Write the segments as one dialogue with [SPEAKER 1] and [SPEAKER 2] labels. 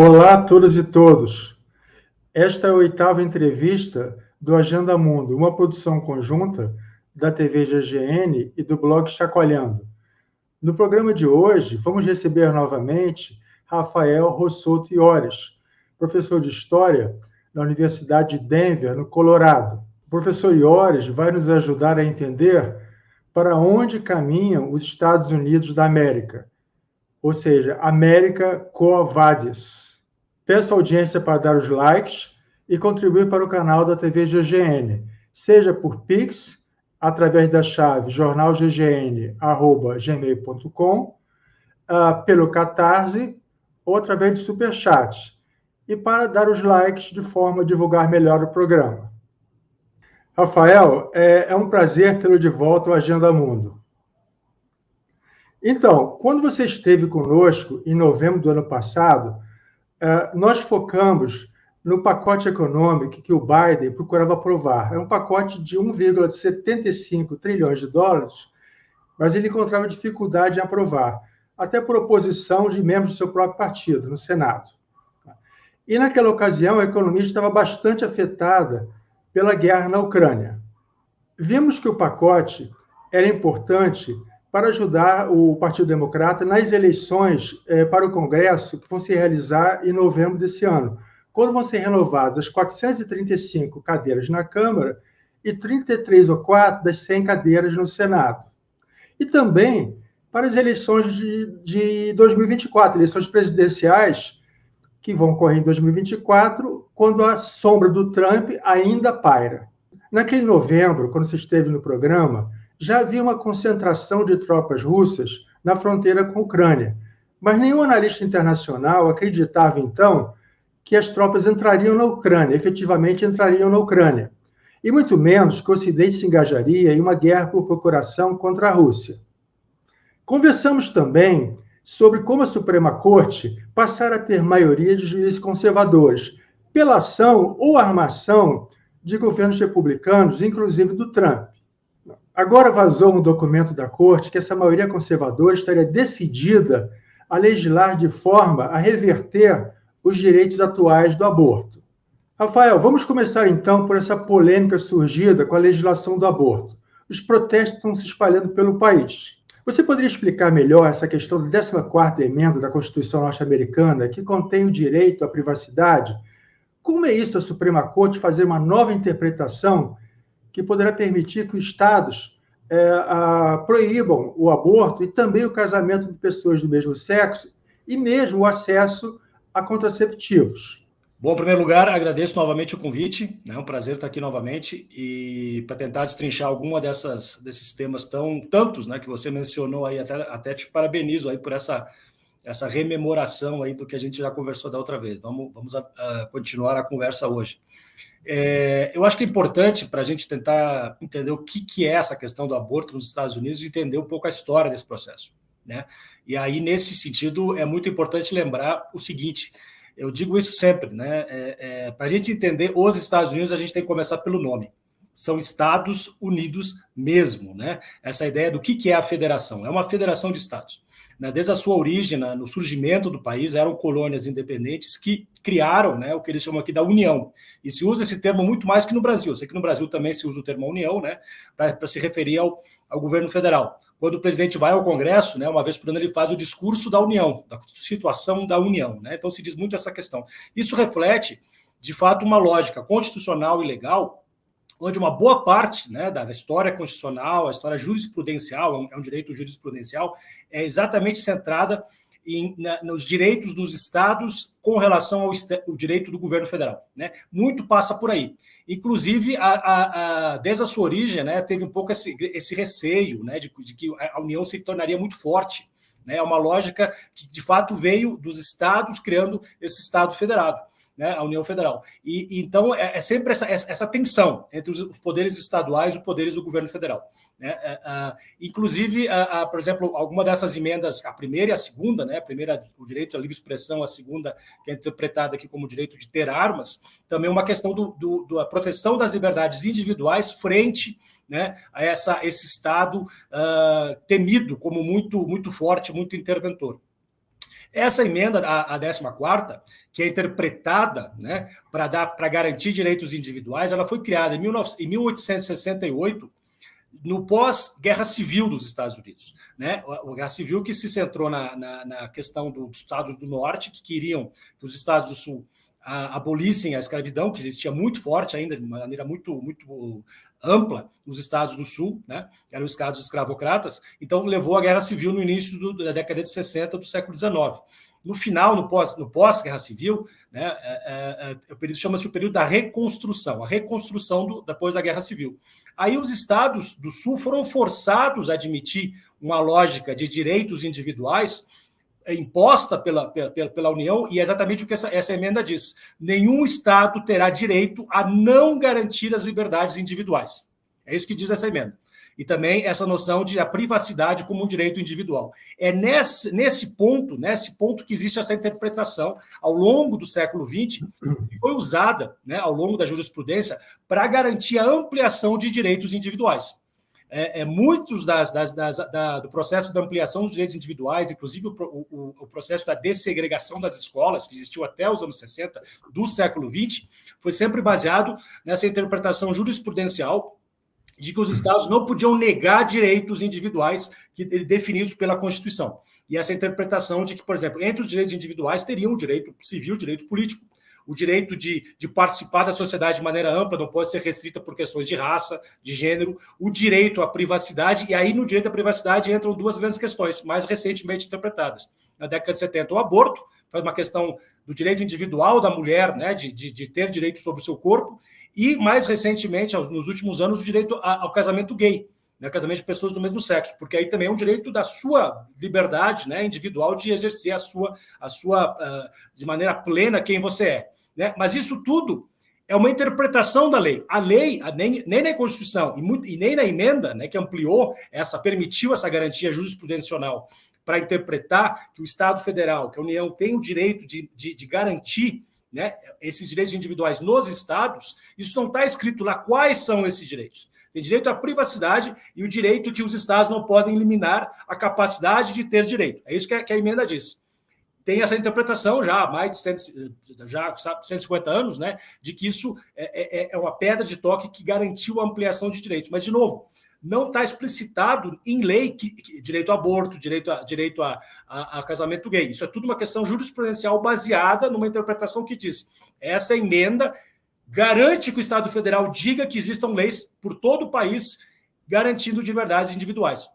[SPEAKER 1] Olá a todas e todos. Esta é a oitava entrevista do Agenda Mundo, uma produção conjunta da TV GGN e do blog Chacoalhando. No programa de hoje, vamos receber novamente Rafael Rossoto Iores, professor de História na Universidade de Denver, no Colorado. O professor Iores vai nos ajudar a entender para onde caminham os Estados Unidos da América, ou seja, América Quo Vadis. Peço audiência para dar os likes e contribuir para o canal da TV GGN, seja por Pix, através da chave jornalggn@gmail.com, pelo Catarse ou através de Superchat, e para dar os likes de forma a divulgar melhor o programa. Rafael, é um prazer tê-lo de volta ao Agenda Mundo. Então, quando você esteve conosco em novembro do ano passado, nós focamos no pacote econômico que o Biden procurava aprovar. É um pacote de 1,75 trilhões de dólares, mas ele encontrava dificuldade em aprovar, até por oposição de membros do seu próprio partido, no Senado. E naquela ocasião, a economia estava bastante afetada pela guerra na Ucrânia. Vimos que o pacote era importante para ajudar o Partido Democrata nas eleições para o Congresso que vão se realizar em novembro desse ano, quando vão ser renovadas as 435 cadeiras na Câmara e 33 ou 4 das 100 cadeiras no Senado. E também para as eleições de 2024, eleições presidenciais que vão ocorrer em 2024, quando a sombra do Trump ainda paira. Naquele novembro, quando você esteve no programa, já havia uma concentração de tropas russas na fronteira com a Ucrânia, mas nenhum analista internacional acreditava, então, que as tropas entrariam na Ucrânia, efetivamente entrariam na Ucrânia, e muito menos que o Ocidente se engajaria em uma guerra por procuração contra a Rússia. Conversamos também sobre como a Suprema Corte passara a ter maioria de juízes conservadores, pela ação ou armação de governos republicanos, inclusive do Trump. Agora vazou um documento da Corte que essa maioria conservadora estaria decidida a legislar de forma a reverter os direitos atuais do aborto. Rafael, vamos começar então por essa polêmica surgida com a legislação do aborto. Os protestos estão se espalhando pelo país. Você poderia explicar melhor essa questão da 14ª emenda da Constituição norte-americana, que contém o direito à privacidade? Como é isso a Suprema Corte fazer uma nova interpretação que poderá permitir que os estados proíbam o aborto e também o casamento de pessoas do mesmo sexo e mesmo o acesso a contraceptivos?
[SPEAKER 2] Bom, em primeiro lugar, agradeço novamente o convite, é um prazer estar aqui novamente e para tentar destrinchar alguma desses temas tantos, né, que você mencionou aí, até te parabenizo aí por essa rememoração aí do que a gente já conversou da outra vez. Vamos continuar a conversa hoje. Eu acho que é importante para a gente tentar entender o que é essa questão do aborto nos Estados Unidos e entender um pouco a história desse processo, né? E aí, nesse sentido, é muito importante lembrar o seguinte, eu digo isso sempre, né? Para a gente entender os Estados Unidos, a gente tem que começar pelo nome. São Estados Unidos mesmo, né? Essa ideia do que é a federação. É uma federação de estados. Desde a sua origem, no surgimento do país, eram colônias independentes que criaram, né, o que eles chamam aqui da União. E se usa esse termo muito mais que no Brasil. Eu sei que no Brasil também se usa o termo União, né, para se referir ao governo federal. Quando o presidente vai ao Congresso, né, uma vez por ano, ele faz o discurso da União, da situação da União, né? Então se diz muito essa questão. Isso reflete, de fato, uma lógica constitucional e legal, onde uma boa parte, né, da história constitucional, a história jurisprudencial, é um direito jurisprudencial, é exatamente centrada nos direitos dos estados com relação ao direito do governo federal, né? Muito passa por aí. Inclusive, desde a sua origem, né, teve um pouco esse receio, né, de que a União se tornaria muito forte, né? É uma lógica que, de fato, veio dos estados criando esse Estado federado, né, a União Federal. E então é sempre essa tensão entre os poderes estaduais e os poderes do governo federal, né? Inclusive, por exemplo, alguma dessas emendas, a primeira e a segunda, né, a primeira, o direito à livre expressão, a segunda, que é interpretada aqui como o direito de ter armas, também é uma questão da proteção das liberdades individuais frente, né, a esse Estado temido como muito, muito forte, muito interventor. Essa emenda, a 14ª, que é interpretada, né, para garantir direitos individuais, ela foi criada em 1868, no pós-Guerra Civil dos Estados Unidos, né? A Guerra Civil que se centrou na questão dos Estados do Norte, que queriam que os Estados do Sul abolissem a escravidão, que existia muito forte ainda, de maneira muito ampla, nos Estados do Sul, né? Eram estados escravocratas, então levou à Guerra Civil no início da década de 60 do século XIX. No final, no pós-Guerra Civil, né, o período chama-se o período da reconstrução, a reconstrução depois da Guerra Civil. Aí os estados do Sul foram forçados a admitir uma lógica de direitos individuais imposta pela União, e é exatamente o que essa emenda diz. Nenhum estado terá direito a não garantir as liberdades individuais. É isso que diz essa emenda. E também essa noção de a privacidade como um direito individual. É nesse ponto que existe essa interpretação ao longo do século XX, que foi usada, né, ao longo da jurisprudência para garantir a ampliação de direitos individuais. Muitos do processo da ampliação dos direitos individuais, inclusive o processo da dessegregação das escolas, que existiu até os anos 60 do século XX, foi sempre baseado nessa interpretação jurisprudencial de que os estados não podiam negar direitos individuais definidos pela Constituição. E essa interpretação de que, por exemplo, entre os direitos individuais teriam o direito civil, o direito político. O direito de participar da sociedade de maneira ampla não pode ser restrita por questões de raça, de gênero, o direito à privacidade, e aí no direito à privacidade entram duas grandes questões, mais recentemente interpretadas. Na década de 70, o aborto, faz uma questão do direito individual da mulher, né, de ter direito sobre o seu corpo, e mais recentemente, nos últimos anos, o direito ao casamento gay, né, casamento de pessoas do mesmo sexo, porque aí também é um direito da sua liberdade, né, individual de exercer de maneira plena quem você é. Né? Mas isso tudo é uma interpretação da lei. A lei, nem na Constituição e nem na emenda, né, que ampliou permitiu essa garantia jurisprudencial para interpretar que o Estado Federal, que a União tem o direito de garantir, né, esses direitos individuais nos estados, isso não está escrito lá quais são esses direitos. Tem direito à privacidade e o direito que os estados não podem eliminar a capacidade de ter direito. É isso que a emenda diz. Tem essa interpretação já há mais de 150 anos, né, de que isso é uma pedra de toque que garantiu a ampliação de direitos. Mas, de novo, não está explicitado em lei que direito ao aborto, direito a casamento gay. Isso é tudo uma questão jurisprudencial baseada numa interpretação que diz essa emenda garante que o Estado Federal diga que existam leis por todo o país garantindo liberdades individuais.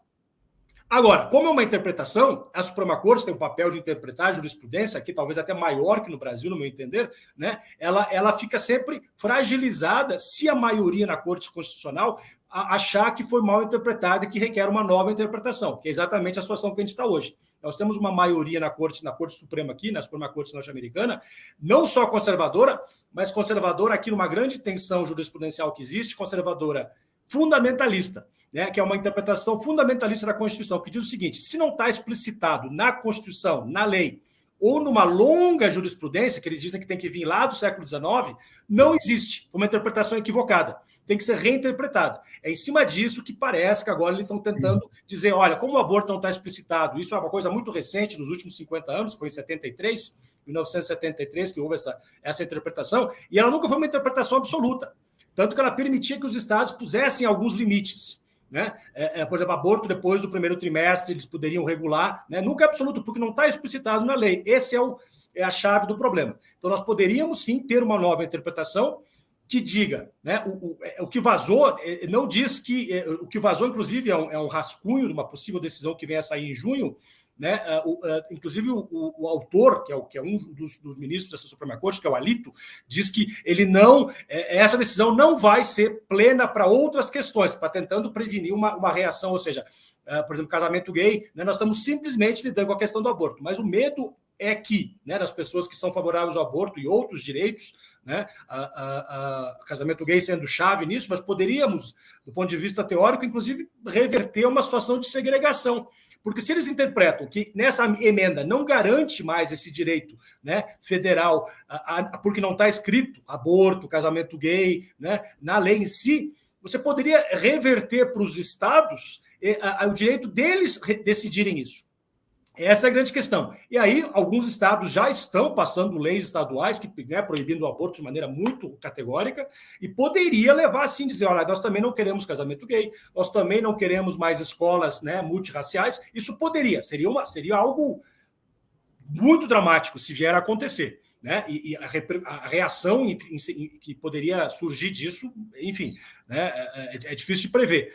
[SPEAKER 2] Agora, como é uma interpretação, a Suprema Corte tem o papel de interpretar a jurisprudência, aqui talvez até maior que no Brasil, no meu entender, né? Ela fica sempre fragilizada se a maioria na Corte Constitucional achar que foi mal interpretada e que requer uma nova interpretação, que é exatamente a situação que a gente está hoje. Nós temos uma maioria na Corte Suprema aqui, na Suprema Corte norte-americana, não só conservadora, mas conservadora aqui numa grande tensão jurisprudencial que existe, conservadora fundamentalista, né, que é uma interpretação fundamentalista da Constituição, que diz o seguinte: se não está explicitado na Constituição, na lei, ou numa longa jurisprudência, que eles dizem que tem que vir lá do século XIX, não existe uma interpretação equivocada. Tem que ser reinterpretada. É em cima disso que parece que agora eles estão tentando dizer, olha, como o aborto não está explicitado, isso é uma coisa muito recente, nos últimos 50 anos, foi em 1973, que houve essa interpretação, e ela nunca foi uma interpretação absoluta. Tanto que ela permitia que os estados pusessem alguns limites. Né? Por exemplo, aborto depois do primeiro trimestre, eles poderiam regular, né? Nunca é absoluto, porque não está explicitado na lei. Esse é a chave do problema. Então, nós poderíamos, sim, ter uma nova interpretação que diga, né, o que vazou, não diz que... o que vazou, inclusive, é um rascunho de uma possível decisão que venha a sair em junho, né? Inclusive o autor, que é um dos ministros dessa Suprema Corte, que é o Alito, diz que ele essa decisão não vai ser plena para outras questões, para tentando prevenir uma reação, ou seja, por exemplo, casamento gay, né, nós estamos simplesmente lidando com a questão do aborto, mas o medo é que, né, das pessoas que são favoráveis ao aborto e outros direitos, né, casamento gay sendo chave nisso, mas poderíamos, do ponto de vista teórico, inclusive, reverter uma situação de segregação. Porque se eles interpretam que nessa emenda não garante mais esse direito, né, federal, porque não está escrito aborto, casamento gay, né, na lei em si, você poderia reverter para os estados o direito deles decidirem isso. Essa é a grande questão. E aí, alguns estados já estão passando leis estaduais que, né, proibindo o aborto de maneira muito categórica, e poderia levar assim, dizer, olha, nós também não queremos casamento gay, nós também não queremos mais escolas, né, multirraciais. Isso poderia, seria algo muito dramático se vier a acontecer, né? E a reação que poderia surgir disso, enfim, né? É difícil de prever.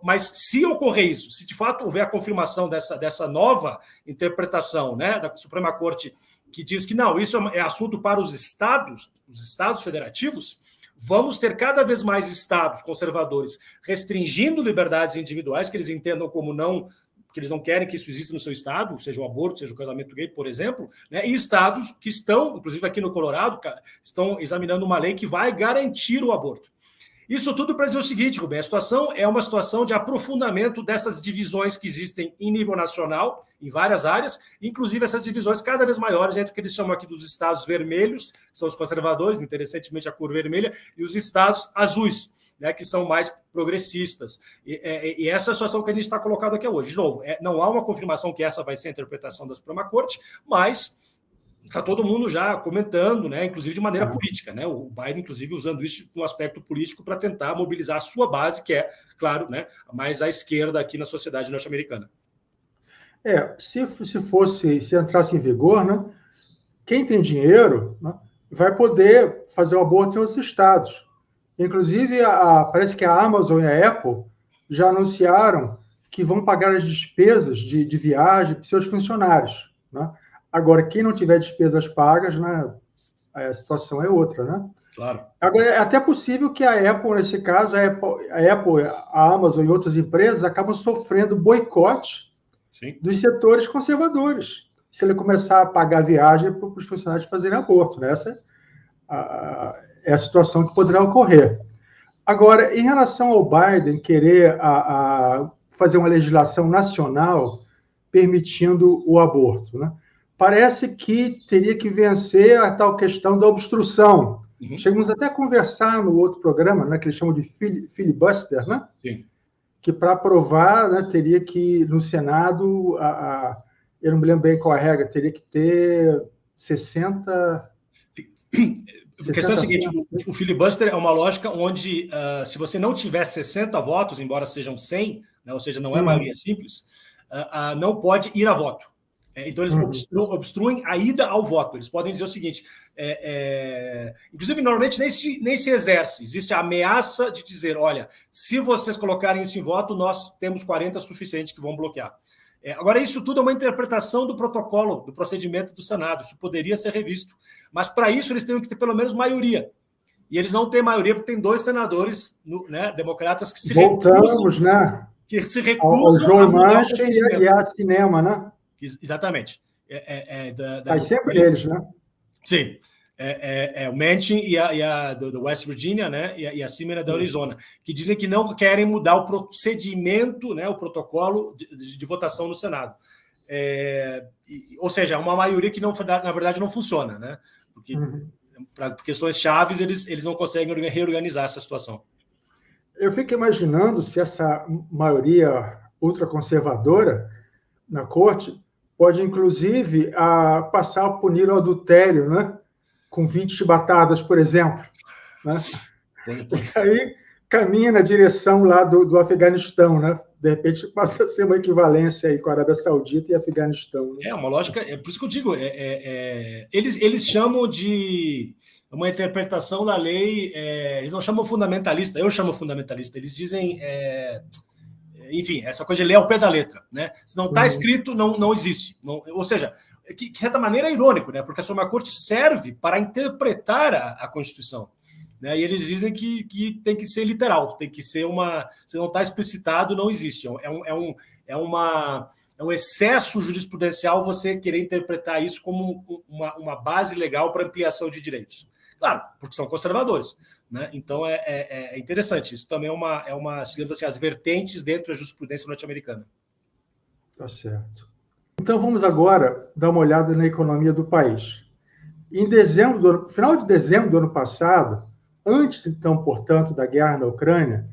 [SPEAKER 2] Mas se ocorrer isso, se de fato houver a confirmação dessa nova interpretação, né, da Suprema Corte, que diz que não, isso é assunto para os estados federativos, vamos ter cada vez mais estados conservadores restringindo liberdades individuais que eles entendam como não, que eles não querem que isso exista no seu estado, seja o aborto, seja o casamento gay, por exemplo, né? E estados que estão, inclusive aqui no Colorado, estão examinando uma lei que vai garantir o aborto. Isso tudo para dizer o seguinte, Rubem, a situação é uma situação de aprofundamento dessas divisões que existem em nível nacional, em várias áreas, inclusive essas divisões cada vez maiores entre o que eles chamam aqui dos estados vermelhos, que são os conservadores, interessantemente a cor vermelha, e os estados azuis, né, que são mais progressistas. E essa é a situação que a gente está colocado aqui hoje. De novo, não há uma confirmação que essa vai ser a interpretação da Suprema Corte, mas está todo mundo já comentando, né, inclusive de maneira política, né, o Biden, inclusive, usando isso no aspecto político para tentar mobilizar a sua base, que é, claro, né, mais à esquerda aqui na sociedade norte-americana.
[SPEAKER 1] Se entrasse em vigor, né, quem tem dinheiro, né, vai poder fazer o aborto em outros estados. Inclusive, parece que a Amazon e a Apple já anunciaram que vão pagar as despesas de viagem para seus funcionários, né? Agora, quem não tiver despesas pagas, né, a situação é outra, né?
[SPEAKER 2] Claro.
[SPEAKER 1] Agora, é até possível que a Apple, nesse caso, a Apple, a Amazon e outras empresas acabam sofrendo boicote dos setores conservadores, se ele começar a pagar viagem para os funcionários fazerem aborto, né? Essa é a situação que poderá ocorrer. Agora, em relação ao Biden querer fazer uma legislação nacional permitindo o aborto, né? Parece que teria que vencer a tal questão da obstrução. Uhum. Chegamos até a conversar no outro programa, né, que eles chamam de filibuster, né?
[SPEAKER 2] Sim.
[SPEAKER 1] Que para aprovar, né, teria que, no Senado, eu não me lembro bem qual a regra, teria que ter 60...
[SPEAKER 2] A questão é a seguinte, o filibuster é uma lógica onde, se você não tiver 60 votos, embora sejam 100, né, ou seja, não é maioria simples, não pode ir a voto. Então, eles obstruem a ida ao voto. Eles podem dizer o seguinte, inclusive, normalmente nem se exerce. Existe a ameaça de dizer, olha, se vocês colocarem isso em voto, nós temos 40 suficientes que vão bloquear. Agora, isso tudo é uma interpretação do protocolo, do procedimento do Senado. Isso poderia ser revisto. Mas, para isso, eles teriam que ter pelo menos maioria. E eles não têm maioria, porque tem 2 senadores, né, democratas que se
[SPEAKER 1] recusam, né?
[SPEAKER 2] Que se recusam
[SPEAKER 1] ao Joe Manchin e a Cinema, né?
[SPEAKER 2] Exatamente.
[SPEAKER 1] Faz sempre eles, né?
[SPEAKER 2] Sim. O Manchin e a do West Virginia, né? E a Sinema da Arizona, que dizem que não querem mudar o procedimento, né? O protocolo de votação no Senado. Ou seja, uma maioria que, na verdade, não funciona, né? Porque, para questões chaves, eles não conseguem reorganizar essa situação.
[SPEAKER 1] Eu fico imaginando se essa maioria ultraconservadora na corte pode, inclusive, passar a punir o adultério, né? Com 20 chibatadas, por exemplo. Né? E aí caminha na direção lá do Afeganistão, né? De repente passa a ser uma equivalência aí com a Arábia Saudita e Afeganistão. Né?
[SPEAKER 2] Uma lógica, por isso que eu digo, eles chamam de uma interpretação da lei, eles não chamam fundamentalista, eu chamo fundamentalista, eles dizem... enfim, essa coisa de ler ao pé da letra, né? Se não está escrito, não existe. Ou seja, que de certa maneira é irônico, né? Porque a Suprema Corte serve para interpretar a Constituição, né? E eles dizem que tem que ser literal, tem que ser se não está explicitado, não existe. É um excesso jurisprudencial você querer interpretar isso como uma base legal para ampliação de direitos. Claro, porque são conservadores, né? Então é interessante. Isso também é uma, digamos assim, as vertentes dentro da jurisprudência norte-americana.
[SPEAKER 1] Tá certo. Então vamos agora dar uma olhada na economia do país. Final de dezembro do ano passado, antes então, portanto, da guerra na Ucrânia,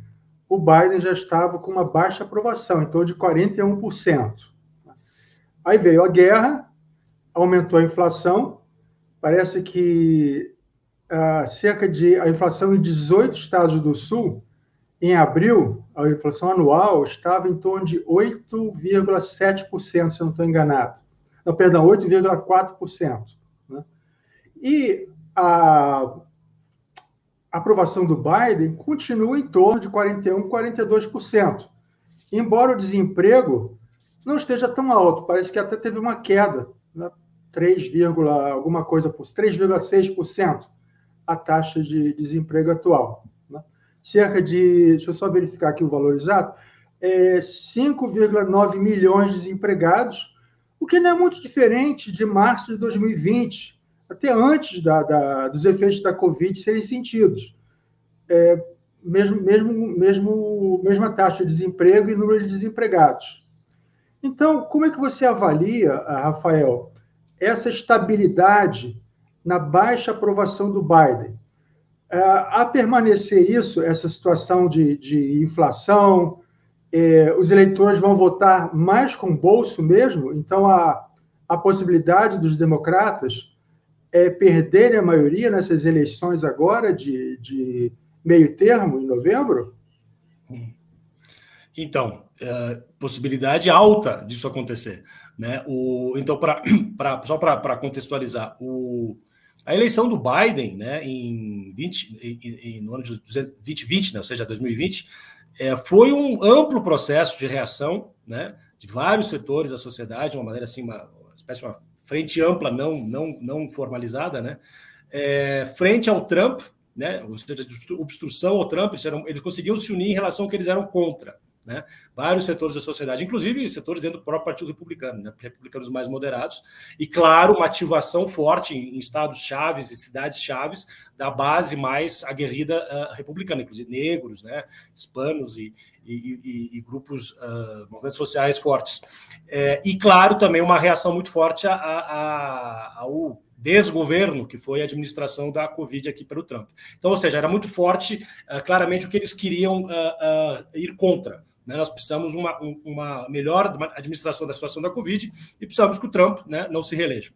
[SPEAKER 1] o Biden já estava com uma baixa aprovação, em torno de 41%. Aí veio a guerra, aumentou a inflação, parece que a inflação em 18 estados do Sul, em abril, a inflação anual estava em torno de 8,7%, se eu não estou enganado. Não, perdão, 8,4%. Né? E a aprovação do Biden continua em torno de 41%, 42%. Embora o desemprego não esteja tão alto, parece que até teve uma queda, né? 3,6% a taxa de desemprego atual. Né? Cerca de, deixa eu só verificar aqui o valor exato, 5,9 milhões de desempregados, o que não é muito diferente de março de 2020, até antes dos efeitos da Covid serem sentidos. Mesma taxa de desemprego e número de desempregados. Então, como é que você avalia, Rafael, essa estabilidade na baixa aprovação do Biden? A permanecer isso, essa situação de inflação, os eleitores vão votar mais com o bolso mesmo? Então, a possibilidade dos democratas perderem a maioria nessas eleições agora de meio termo, em novembro?
[SPEAKER 2] Então, possibilidade alta disso acontecer. Né? Então, só para contextualizar, a eleição do Biden, né, no ano de 2020, né, ou seja, 2020, foi um amplo processo de reação, né, de vários setores da sociedade, de uma maneira assim, uma espécie de uma frente ampla, não formalizada, né, frente ao Trump, né, ou seja, de obstrução ao Trump, eles conseguiam se unir em relação ao que eles eram contra. Né? Vários setores da sociedade, inclusive setores dentro do próprio Partido Republicano, né? Republicanos mais moderados, e, claro, uma ativação forte em estados-chaves e cidades-chaves da base mais aguerrida republicana, inclusive negros, né? Hispanos e grupos, movimentos sociais fortes. E, claro, também uma reação muito forte ao desgoverno, que foi a administração da Covid aqui pelo Trump. Então, ou seja, era muito forte, claramente, o que eles queriam ir contra. Né? Nós precisamos uma melhor administração da situação da Covid e precisamos que o Trump, né, não se reeleja.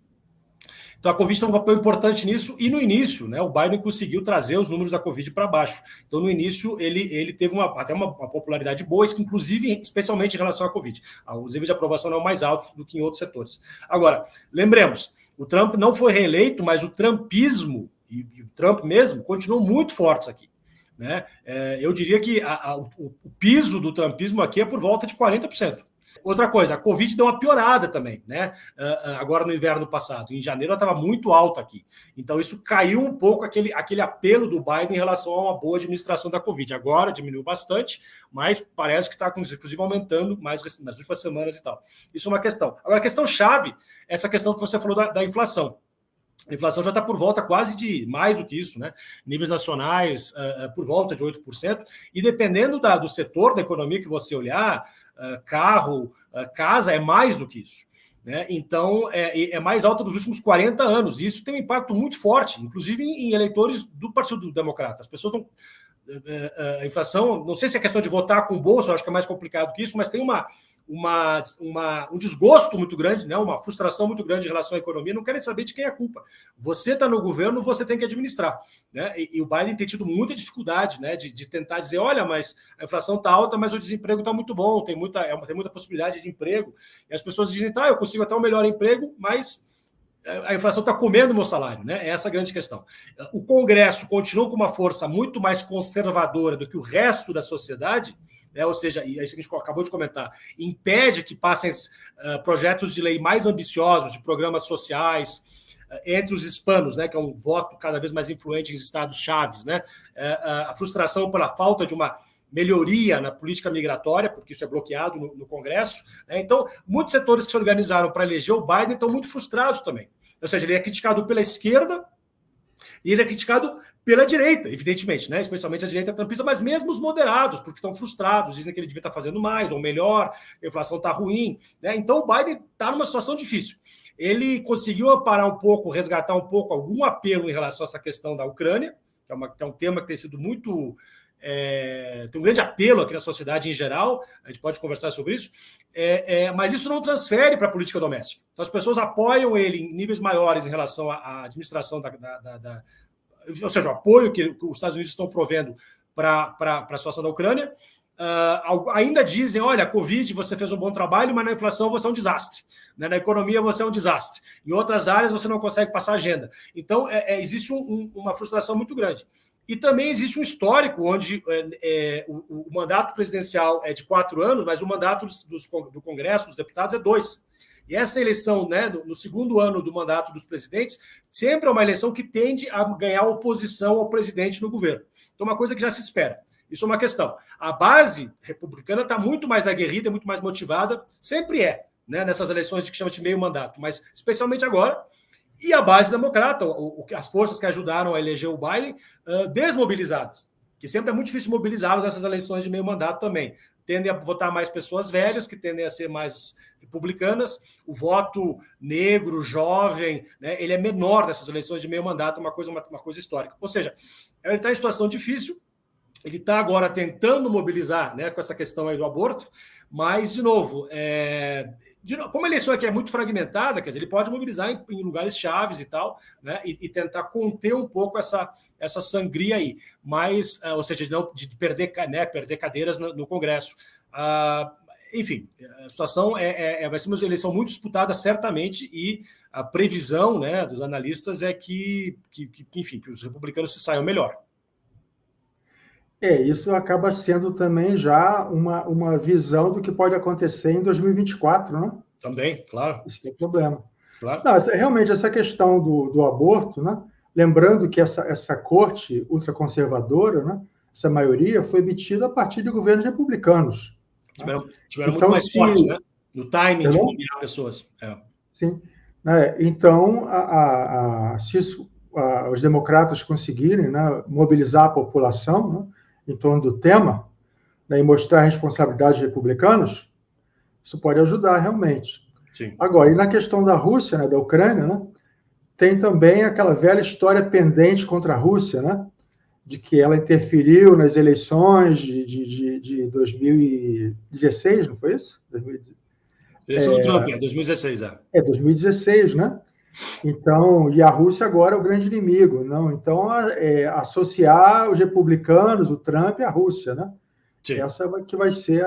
[SPEAKER 2] Então, a Covid tem um papel importante nisso, e no início, né, o Biden conseguiu trazer os números da Covid para baixo. Então, no início, ele teve até uma popularidade boa, inclusive, especialmente em relação à Covid. Os níveis de aprovação eram mais altos do que em outros setores. Agora, lembremos, o Trump não foi reeleito, mas o trumpismo, e o Trump mesmo, continuam muito fortes aqui. Né? Eu diria que o piso do trumpismo aqui é por volta de 40%. Outra coisa, a Covid deu uma piorada também, né? Agora no inverno passado. Em janeiro ela estava muito alta aqui. Então isso caiu um pouco aquele apelo do Biden em relação a uma boa administração da Covid. Agora diminuiu bastante, mas parece que está, inclusive, aumentando mais nas últimas semanas e tal. Isso é uma questão. Agora, a questão chave é essa questão que você falou da inflação. A inflação já está por volta quase de mais do que isso, né? Níveis nacionais por volta de 8%, e dependendo do setor da economia que você olhar, carro, casa, é mais do que isso. Né? Então, é mais alta dos últimos 40 anos, e isso tem um impacto muito forte, inclusive em eleitores do Partido Democrata. As pessoas não... A inflação, não sei se é questão de votar com o bolso, eu acho que é mais complicado que isso, mas tem um desgosto muito grande, né? Uma frustração muito grande em relação à economia, não querem saber de quem é a culpa. Você está no governo, você tem que administrar. Né? E o Biden tem tido muita dificuldade, né, de tentar dizer, olha, mas a inflação está alta, mas o desemprego está muito bom, tem muita possibilidade de emprego. E as pessoas dizem, tá, eu consigo até um melhor emprego, mas a inflação está comendo o meu salário, né? Essa é a grande questão. O Congresso continua com uma força muito mais conservadora do que o resto da sociedade, né? Ou seja, e isso que a gente acabou de comentar, impede que passem projetos de lei mais ambiciosos, de programas sociais, entre os hispanos, né? Que é um voto cada vez mais influente em estados-chaves, né? A frustração pela falta de uma melhoria na política migratória, porque isso é bloqueado no Congresso. Né? Então, muitos setores que se organizaram para eleger o Biden estão muito frustrados também. Ou seja, ele é criticado pela esquerda e ele é criticado pela direita, evidentemente, né? Especialmente a direita trumpista, mas mesmo os moderados, porque estão frustrados, dizem que ele devia estar fazendo mais ou melhor, a inflação está ruim. Né? Então, o Biden está numa situação difícil. Ele conseguiu parar um pouco, resgatar um pouco algum apelo em relação a essa questão da Ucrânia, que é um tema que tem sido muito tem um grande apelo aqui na sociedade em geral, a gente pode conversar sobre isso, mas isso não transfere para a política doméstica. Então, as pessoas apoiam ele em níveis maiores em relação à administração ou seja, o apoio que os Estados Unidos estão provendo para a situação da Ucrânia. Ainda dizem, olha, a Covid, você fez um bom trabalho, mas na inflação você é um desastre, né? Na economia você é um desastre, em outras áreas você não consegue passar agenda. Então, existe uma frustração muito grande. E também existe um histórico onde o mandato presidencial é de 4 anos, mas o mandato do Congresso, dos deputados, é 2. E essa eleição, né, no segundo ano do mandato dos presidentes, sempre é uma eleição que tende a ganhar oposição ao presidente no governo. Então, uma coisa que já se espera. Isso é uma questão. A base republicana está muito mais aguerrida, muito mais motivada, sempre né, nessas eleições que chama de meio mandato, mas especialmente agora. E a base democrata, as forças que ajudaram a eleger o Biden, desmobilizadas, que sempre é muito difícil mobilizá-los nessas eleições de meio mandato também. Tendem a votar mais pessoas velhas, que tendem a ser mais republicanas. O voto negro, jovem, né, ele é menor nessas eleições de meio mandato, uma coisa histórica. Ou seja, ele está em situação difícil, ele está agora tentando mobilizar, né, com essa questão aí do aborto, mas, de novo, como a eleição aqui é muito fragmentada, quer dizer, ele pode mobilizar em lugares chaves e tal, né, e tentar conter um pouco essa sangria aí, mas, ou seja, de perder cadeiras no Congresso. Enfim, a situação vai ser uma eleição muito disputada, certamente, e a previsão, né, dos analistas é que os republicanos se saiam melhor.
[SPEAKER 1] Isso acaba sendo também já uma visão do que pode acontecer em 2024, né?
[SPEAKER 2] Também, claro.
[SPEAKER 1] Isso é o problema.
[SPEAKER 2] Claro.
[SPEAKER 1] Não, realmente, essa questão do aborto, né? Lembrando que essa corte ultraconservadora, né? Essa maioria foi obtida a partir de governos republicanos.
[SPEAKER 2] Tiveram então, muito mais sorte, né? No timing de nomear pessoas.
[SPEAKER 1] Sim. Então, se os democratas conseguirem, né, mobilizar a população, né, em torno do tema, né, e mostrar a responsabilidade de republicanos, isso pode ajudar realmente.
[SPEAKER 2] Sim.
[SPEAKER 1] Agora, e na questão da Rússia, né, da Ucrânia, né, tem também aquela velha história pendente contra a Rússia, né, de que ela interferiu nas eleições de 2016, não foi isso?
[SPEAKER 2] Eleição do Trump, 2016.
[SPEAKER 1] 2016, né? Então, e a Rússia agora é o grande inimigo, não? Então, associar os republicanos, o Trump e a Rússia, né? Sim. Essa que vai ser,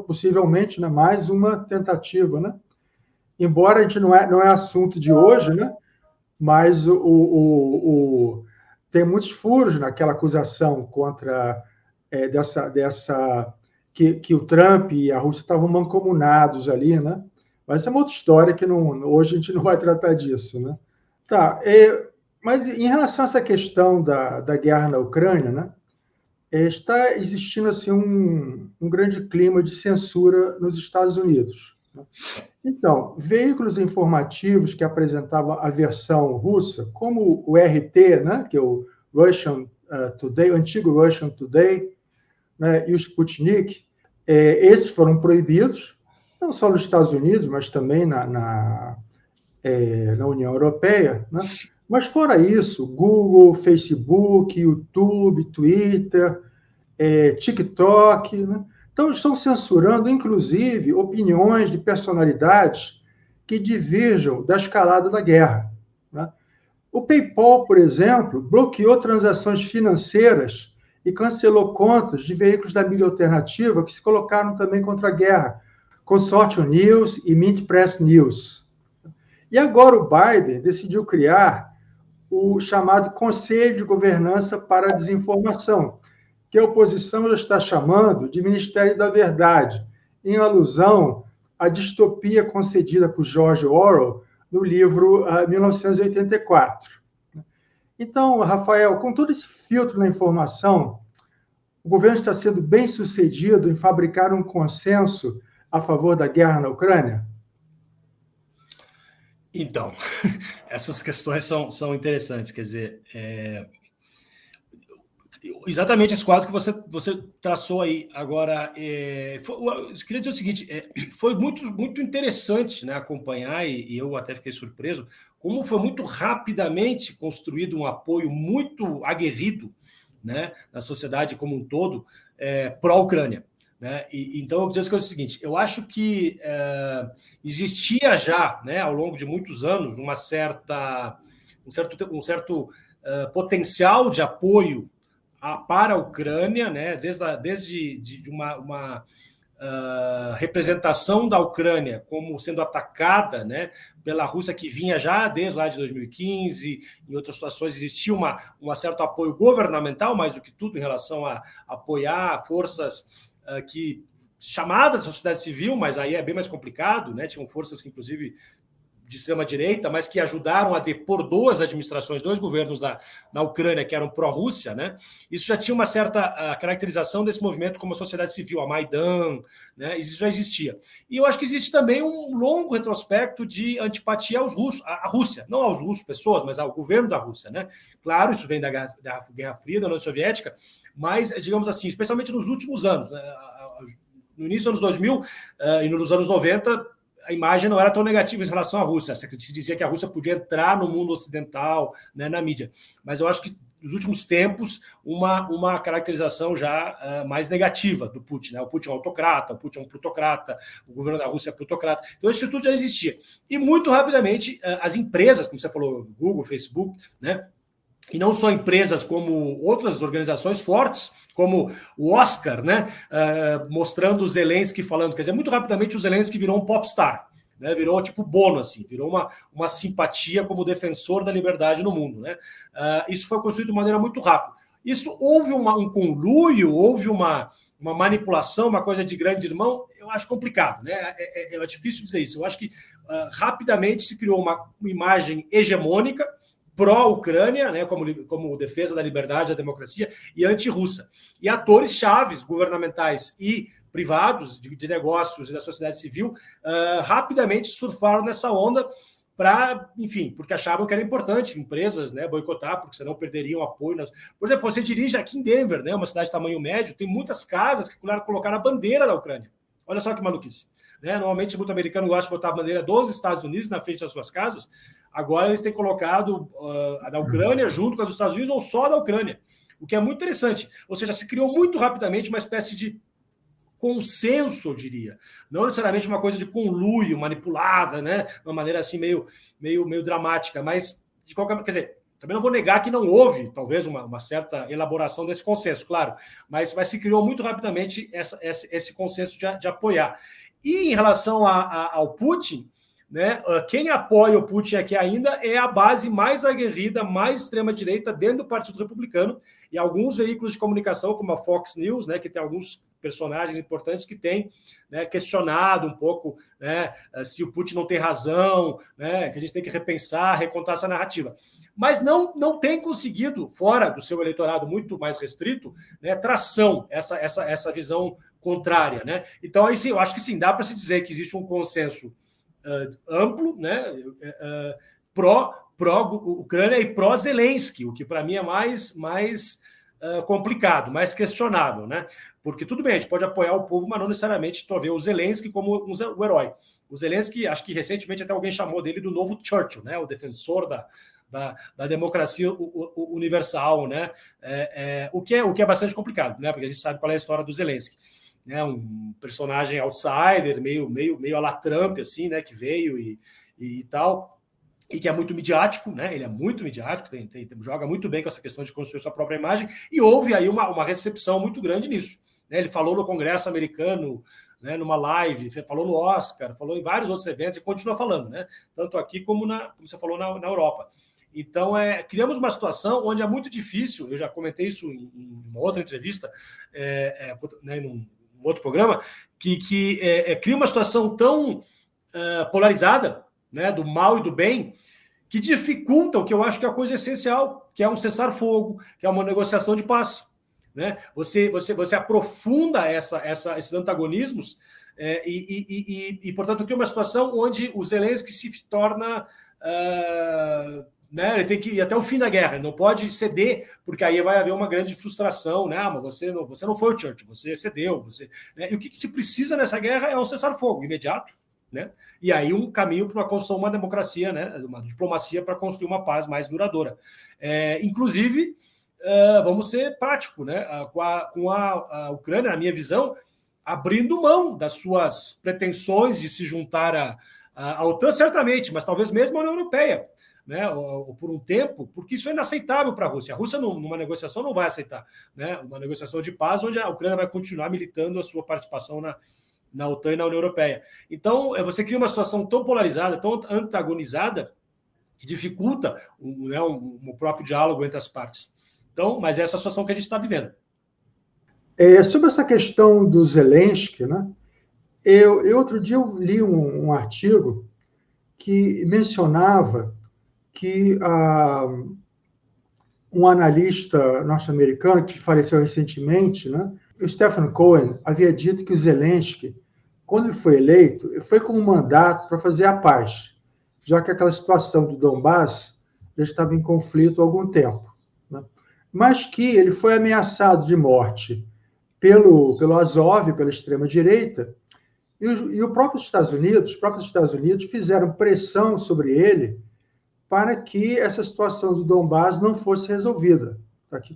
[SPEAKER 1] possivelmente, né, mais uma tentativa, né? Embora a gente não é assunto de hoje, né? Mas tem muitos furos naquela acusação contra que o Trump e a Rússia estavam mancomunados ali, né? Mas essa é uma outra história que hoje a gente não vai tratar disso, né? Tá, mas em relação a essa questão da guerra na Ucrânia, né? Está existindo assim um grande clima de censura nos Estados Unidos. Né? Então, veículos informativos que apresentavam a versão russa, como o RT, né? Que é o Russian Today, o antigo Russian Today, né? E o Sputnik, esses foram proibidos, não só nos Estados Unidos, mas também na União Europeia, né? Mas fora isso, Google, Facebook, YouTube, Twitter, TikTok, né? Então estão censurando, inclusive, opiniões de personalidades que diverjam da escalada da guerra, né? O PayPal, por exemplo, bloqueou transações financeiras e cancelou contas de veículos da mídia alternativa que se colocaram também contra a guerra, Consortium News e Mint Press News. E agora o Biden decidiu criar o chamado Conselho de Governança para a Desinformação, que a oposição já está chamando de Ministério da Verdade, em alusão à distopia concedida por George Orwell no livro 1984. Então, Rafael, com todo esse filtro na informação, o governo está sendo bem sucedido em fabricar um consenso a favor da guerra na Ucrânia?
[SPEAKER 2] Então, essas questões são interessantes, quer dizer, exatamente esse quadro que você traçou aí. Agora, eu queria dizer o seguinte, foi muito interessante, né, acompanhar, e eu até fiquei surpreso, como foi muito rapidamente construído um apoio muito aguerrido, né, na sociedade como um todo, pró-Ucrânia. Né? Então, eu dizer o seguinte, eu acho que existia já, né, ao longo de muitos anos, um certo potencial de apoio para a Ucrânia, né, desde uma representação da Ucrânia como sendo atacada, né, pela Rússia, que vinha já desde lá de 2015, em outras situações existia um certo apoio governamental, mais do que tudo, em relação a apoiar forças que chamadas da sociedade civil, mas aí é bem mais complicado, né? Tinham forças que, inclusive, de extrema-direita, mas que ajudaram a depor dois governos na Ucrânia, que eram pró-Rússia, né? Isso já tinha uma certa caracterização desse movimento como a sociedade civil, a Maidan, né? Isso já existia. E eu acho que existe também um longo retrospecto de antipatia aos russos, à Rússia, não aos russos, pessoas, mas ao governo da Rússia, né? Claro, isso vem da Guerra Fria, da União Soviética, mas, digamos assim, especialmente nos últimos anos, né? No início dos anos 2000 e nos anos 90, a imagem não era tão negativa em relação à Rússia. Se dizia que a Rússia podia entrar no mundo ocidental, né, na mídia. Mas eu acho que, nos últimos tempos, uma caracterização já mais negativa do Putin. Né? O Putin é um autocrata, o Putin é um plutocrata, o governo da Rússia é plutocrata. Então, isso tudo já existia. E, muito rapidamente, as empresas, como você falou, Google, Facebook, né? E não só empresas, como outras organizações fortes, como o Oscar, né, mostrando o Zelensky falando, quer dizer, muito rapidamente o Zelensky virou um popstar, né, virou tipo Bono, assim, virou uma simpatia como defensor da liberdade no mundo. Né? Isso foi construído de maneira muito rápida. Isso houve um conluio, houve uma manipulação, uma coisa de grande irmão, eu acho complicado, né? É difícil dizer isso. Eu acho que rapidamente se criou uma imagem hegemônica, pró-Ucrânia, né, como defesa da liberdade, da democracia, e anti-russa. E atores chaves, governamentais e privados, de negócios e da sociedade civil, rapidamente surfaram nessa onda enfim, porque achavam que era importante empresas, né, boicotar, porque senão perderiam apoio. Por exemplo, você dirige aqui em Denver, né, uma cidade de tamanho médio, tem muitas casas que colocaram a bandeira da Ucrânia. Olha só que maluquice. Né? Normalmente, muito americano gosta de botar a bandeira dos Estados Unidos na frente das suas casas. Agora, eles têm colocado a da Ucrânia junto com a dos Estados Unidos ou só da Ucrânia, o que é muito interessante. Ou seja, se criou muito rapidamente uma espécie de consenso, eu diria. Não necessariamente uma coisa de conluio, manipulada, né? De uma maneira assim meio dramática, mas de qualquer maneira, quer dizer, também não vou negar que não houve, talvez, uma certa elaboração desse consenso, claro, mas se criou muito rapidamente esse consenso de apoiar. E em relação ao Putin, né, quem apoia o Putin aqui ainda é a base mais aguerrida, mais extrema-direita dentro do Partido Republicano, e alguns veículos de comunicação, como a Fox News, né, que tem alguns personagens importantes que têm, né, questionado um pouco, né, se o Putin não tem razão, né, que a gente tem que repensar, recontar essa narrativa. Mas não tem conseguido, fora do seu eleitorado muito mais restrito, né, tração, essa visão contrária. Né? Então, aí sim, eu acho que sim, dá para se dizer que existe um consenso amplo, né, pró-Ucrânia e pró-Zelensky, o que para mim é mais complicado, mais questionável, né? Porque tudo bem, a gente pode apoiar o povo, mas não necessariamente ver o Zelensky como o herói. O Zelensky, acho que recentemente até alguém chamou dele do novo Churchill, né? O defensor da democracia universal, né? O que é bastante complicado, né? Porque a gente sabe qual é a história do Zelensky. Né, um personagem outsider, meio à la Trump, assim, né, que veio e tal, e que é muito midiático, né, ele é muito midiático, joga muito bem com essa questão de construir sua própria imagem, e houve aí uma recepção muito grande nisso. Né, ele falou no Congresso americano, né, numa live, falou no Oscar, falou em vários outros eventos e continua falando, né, tanto aqui como você falou, na Europa. Então, criamos uma situação onde é muito difícil, eu já comentei isso em uma outra entrevista, né, num outro programa, que cria uma situação tão polarizada, né, do mal e do bem, que dificulta o que eu acho que é a coisa essencial, que é um cessar-fogo, que é uma negociação de paz. Né? Você aprofunda esses antagonismos e, portanto, cria uma situação onde o Zelensky se torna... né, ele tem que ir até o fim da guerra, ele não pode ceder, porque aí vai haver uma grande frustração, né? Mas você não foi o Churchill, você cedeu, né? E o que se precisa nessa guerra é um cessar-fogo imediato, né? E aí um caminho para uma construção de uma democracia, né? Uma diplomacia para construir uma paz mais duradoura. Inclusive, vamos ser práticos, né? Com a Ucrânia, na minha visão, abrindo mão das suas pretensões de se juntar à OTAN, certamente, mas talvez mesmo à União Europeia, né, ou por um tempo, porque isso é inaceitável para a Rússia. A Rússia, numa negociação, não vai aceitar, né, uma negociação de paz onde a Ucrânia vai continuar militando a sua participação na OTAN e na União Europeia. Então, você cria uma situação tão polarizada, tão antagonizada, que dificulta o próprio diálogo entre as partes. Então, mas é essa situação que a gente está vivendo.
[SPEAKER 1] Sobre essa questão do Zelensky, né, eu outro dia eu li um artigo que mencionava que um analista norte-americano que faleceu recentemente, né, o Stephen Cohen, havia dito que o Zelensky, quando ele foi eleito, foi com um mandato para fazer a paz, já que aquela situação do Donbass já estava em conflito há algum tempo, né? Mas que ele foi ameaçado de morte pelo Azov, pela extrema-direita, e os próprios Estados Unidos fizeram pressão sobre ele para que essa situação do Donbass não fosse resolvida, para que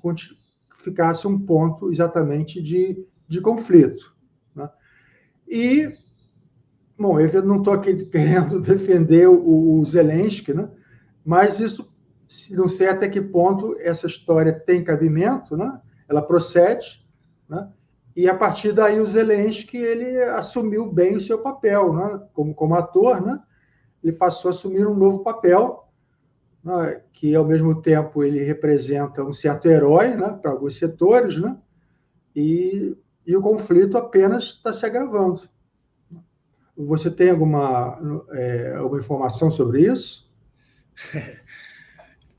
[SPEAKER 1] ficasse um ponto exatamente de conflito, né? E, bom, eu não estou aqui querendo defender o Zelensky, né? Mas isso, não sei até que ponto essa história tem cabimento, né? Ela procede, né? E a partir daí o Zelensky ele assumiu bem o seu papel, né? Como ator, né? Ele passou a assumir um novo papel, né? Que ao mesmo tempo ele representa um certo herói, né? Para alguns setores, né? E o conflito apenas está se agravando. Você tem alguma informação sobre isso?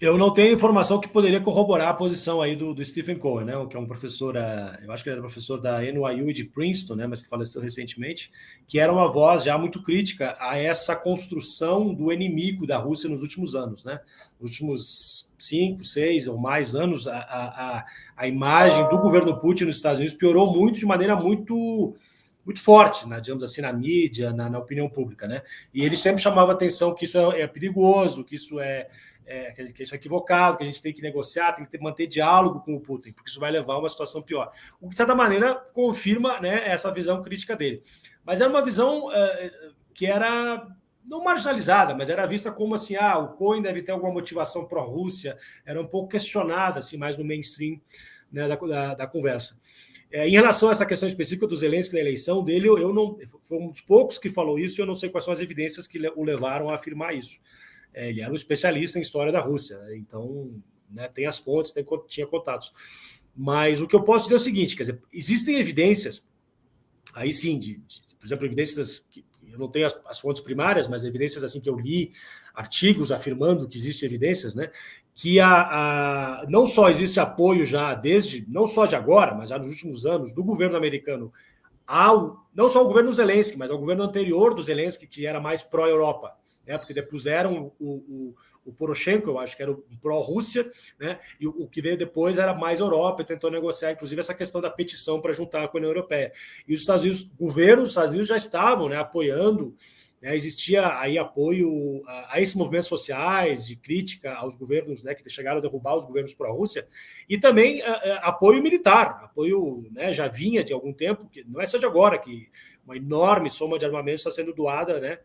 [SPEAKER 2] Eu não tenho informação que poderia corroborar a posição aí do Stephen Cohen, né, que é um professor, eu acho que ele era professor da NYU e de Princeton, né, mas que faleceu recentemente, que era uma voz já muito crítica a essa construção do inimigo da Rússia nos últimos anos, né? Nos últimos 5, 6 ou mais anos, a imagem do governo Putin nos Estados Unidos piorou muito, de maneira muito forte, né, digamos assim, na mídia, na opinião pública, né? E ele sempre chamava atenção que isso é perigoso, que isso que isso é equivocado, que a gente tem que negociar, tem que manter diálogo com o Putin, porque isso vai levar a uma situação pior. O que, de certa maneira, confirma, né, essa visão crítica dele. Mas era uma visão que era não marginalizada, mas era vista como assim, o Cohen deve ter alguma motivação pró-Rússia, era um pouco questionada, assim, mais no mainstream, né, da conversa. Em relação a essa questão específica do Zelensky na eleição dele, eu não, foi um dos poucos que falou isso, e eu não sei quais são as evidências que o levaram a afirmar isso. Ele era um especialista em história da Rússia, então, né, tem as fontes, tinha contatos. Mas o que eu posso dizer é o seguinte, quer dizer, existem evidências, aí sim, por exemplo, evidências que eu não tenho as fontes primárias, mas evidências assim que eu li, artigos afirmando que existem evidências, né, que não só existe apoio já não só de agora, mas já nos últimos anos, do governo americano, não só ao governo Zelensky, mas ao governo anterior do Zelensky, que era mais pró-Europa, né, porque depuseram o Poroshenko, eu acho que era o pró-Rússia, né, e o que veio depois era mais Europa, e tentou negociar, inclusive, essa questão da petição para juntar com a União Europeia. E os Estados Unidos, o governo dos Estados Unidos já estavam, né, apoiando, né, existia aí apoio a esses movimentos sociais, de crítica aos governos, né, que chegaram a derrubar os governos pró-Rússia, e também apoio militar, apoio, né, já vinha de algum tempo, que não é só de agora, que uma enorme soma de armamentos está sendo doada, né,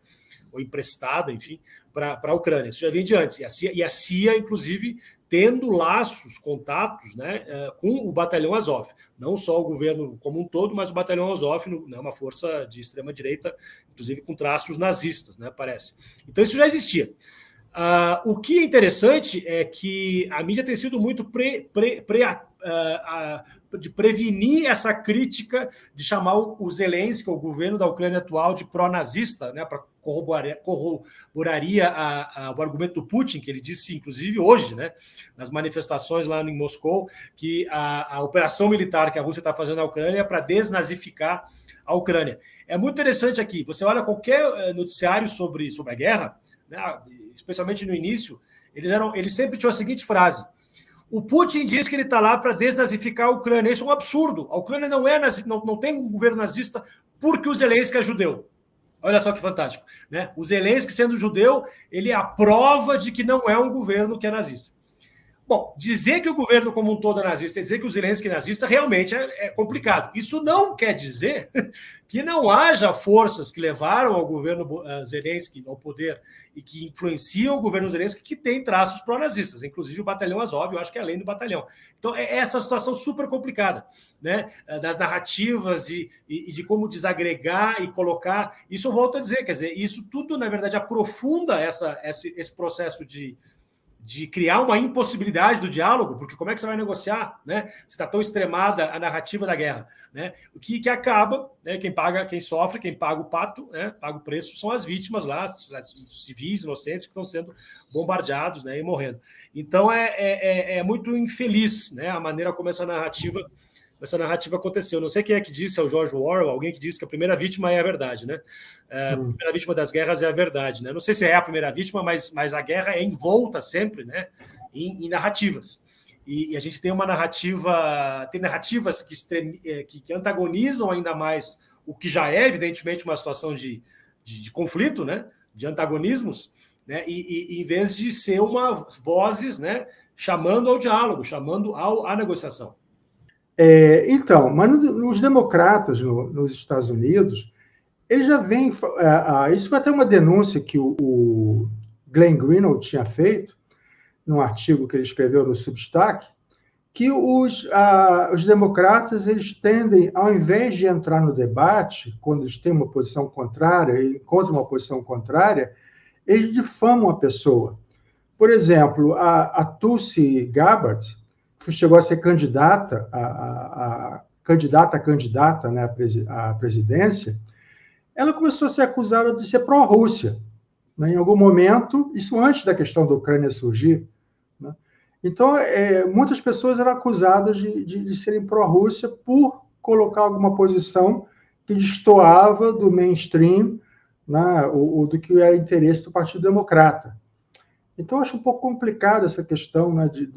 [SPEAKER 2] ou emprestada, enfim, para a Ucrânia. Isso já vinha de antes. E a CIA, inclusive, tendo laços, contatos, né, com o Batalhão Azov. Não só o governo como um todo, mas o Batalhão Azov, né, uma força de extrema-direita, inclusive com traços nazistas, né, parece. Então, isso já existia. O que é interessante é que a mídia tem sido muito de prevenir essa crítica de chamar o Zelensky, o governo da Ucrânia atual, de pró-nazista, né, para corroboraria o argumento do Putin, que ele disse, inclusive, hoje, né, nas manifestações lá em Moscou, que a operação militar que a Rússia está fazendo na Ucrânia é para desnazificar a Ucrânia. É muito interessante aqui, você olha qualquer noticiário sobre a guerra, né, especialmente no início, eles sempre tinham a seguinte frase: o Putin diz que ele está lá para desnazificar a Ucrânia. Isso é um absurdo. A Ucrânia não tem um governo nazista porque o Zelensky é judeu. Olha só que fantástico, né? O Zelensky, sendo judeu, ele é a prova de que não é um governo que é nazista. Bom, dizer que o governo como um todo é nazista, dizer que o Zelensky é nazista, realmente é complicado. Isso não quer dizer que não haja forças que levaram ao governo Zelensky ao poder e que influenciam o governo Zelensky que tem traços pró-nazistas, inclusive o Batalhão Azov, eu acho que é além do batalhão. Então, é essa situação super complicada, né? Das narrativas e de como desagregar e colocar. Isso eu volto a dizer, quer dizer, isso tudo, na verdade, aprofunda esse processo de criar uma impossibilidade do diálogo, porque como é que você vai negociar, né? Se está tão extremada a narrativa da guerra, né? O que acaba, né? Quem sofre, quem paga o pato, né? Paga o preço, são as vítimas lá, os civis inocentes que estão sendo bombardeados, né? E morrendo. Então é muito infeliz, né? A maneira como essa narrativa aconteceu. Não sei quem é que disse, é o George Orwell, alguém que disse que a primeira vítima é a verdade, né? A primeira vítima das guerras é a verdade, né? Não sei se é a primeira vítima, mas a guerra é envolta sempre, né? Em narrativas. E a gente tem uma narrativa, tem narrativas que antagonizam ainda mais o que já é, evidentemente, uma situação de conflito, né? De antagonismos, né? E em vez de ser vozes, né? Chamando ao diálogo, chamando à negociação.
[SPEAKER 1] Então, mas os democratas nos Estados Unidos, eles já vêm. Isso foi até uma denúncia que o Glenn Greenwald tinha feito, num artigo que ele escreveu no Substack, que os democratas eles tendem, ao invés de entrar no debate, quando eles têm uma posição contrária, e encontram uma posição contrária, eles difamam a pessoa. Por exemplo, a Tulsi Gabbard, que chegou a ser candidata, né, à presidência, ela começou a ser acusada de ser pró-Rússia, né, em algum momento, isso antes da questão da Ucrânia surgir. Né? Então, muitas pessoas eram acusadas de serem pró-Rússia por colocar alguma posição que destoava do mainstream, né, ou do que era interesse do Partido Democrata. Então, eu acho um pouco complicado essa questão, né, de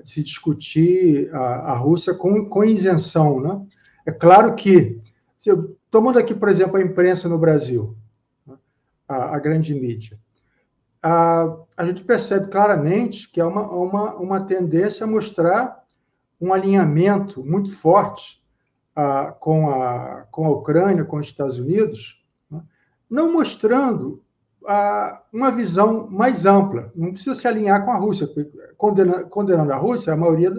[SPEAKER 1] se discutir a Rússia com isenção. Né? É claro que, tomando aqui, por exemplo, a imprensa no Brasil, né, a grande mídia, a gente percebe claramente que há uma tendência a mostrar um alinhamento muito forte com a Ucrânia, com os Estados Unidos, né? Não mostrando uma visão mais ampla. Não precisa se alinhar com a Rússia. Condenando a Rússia, a maioria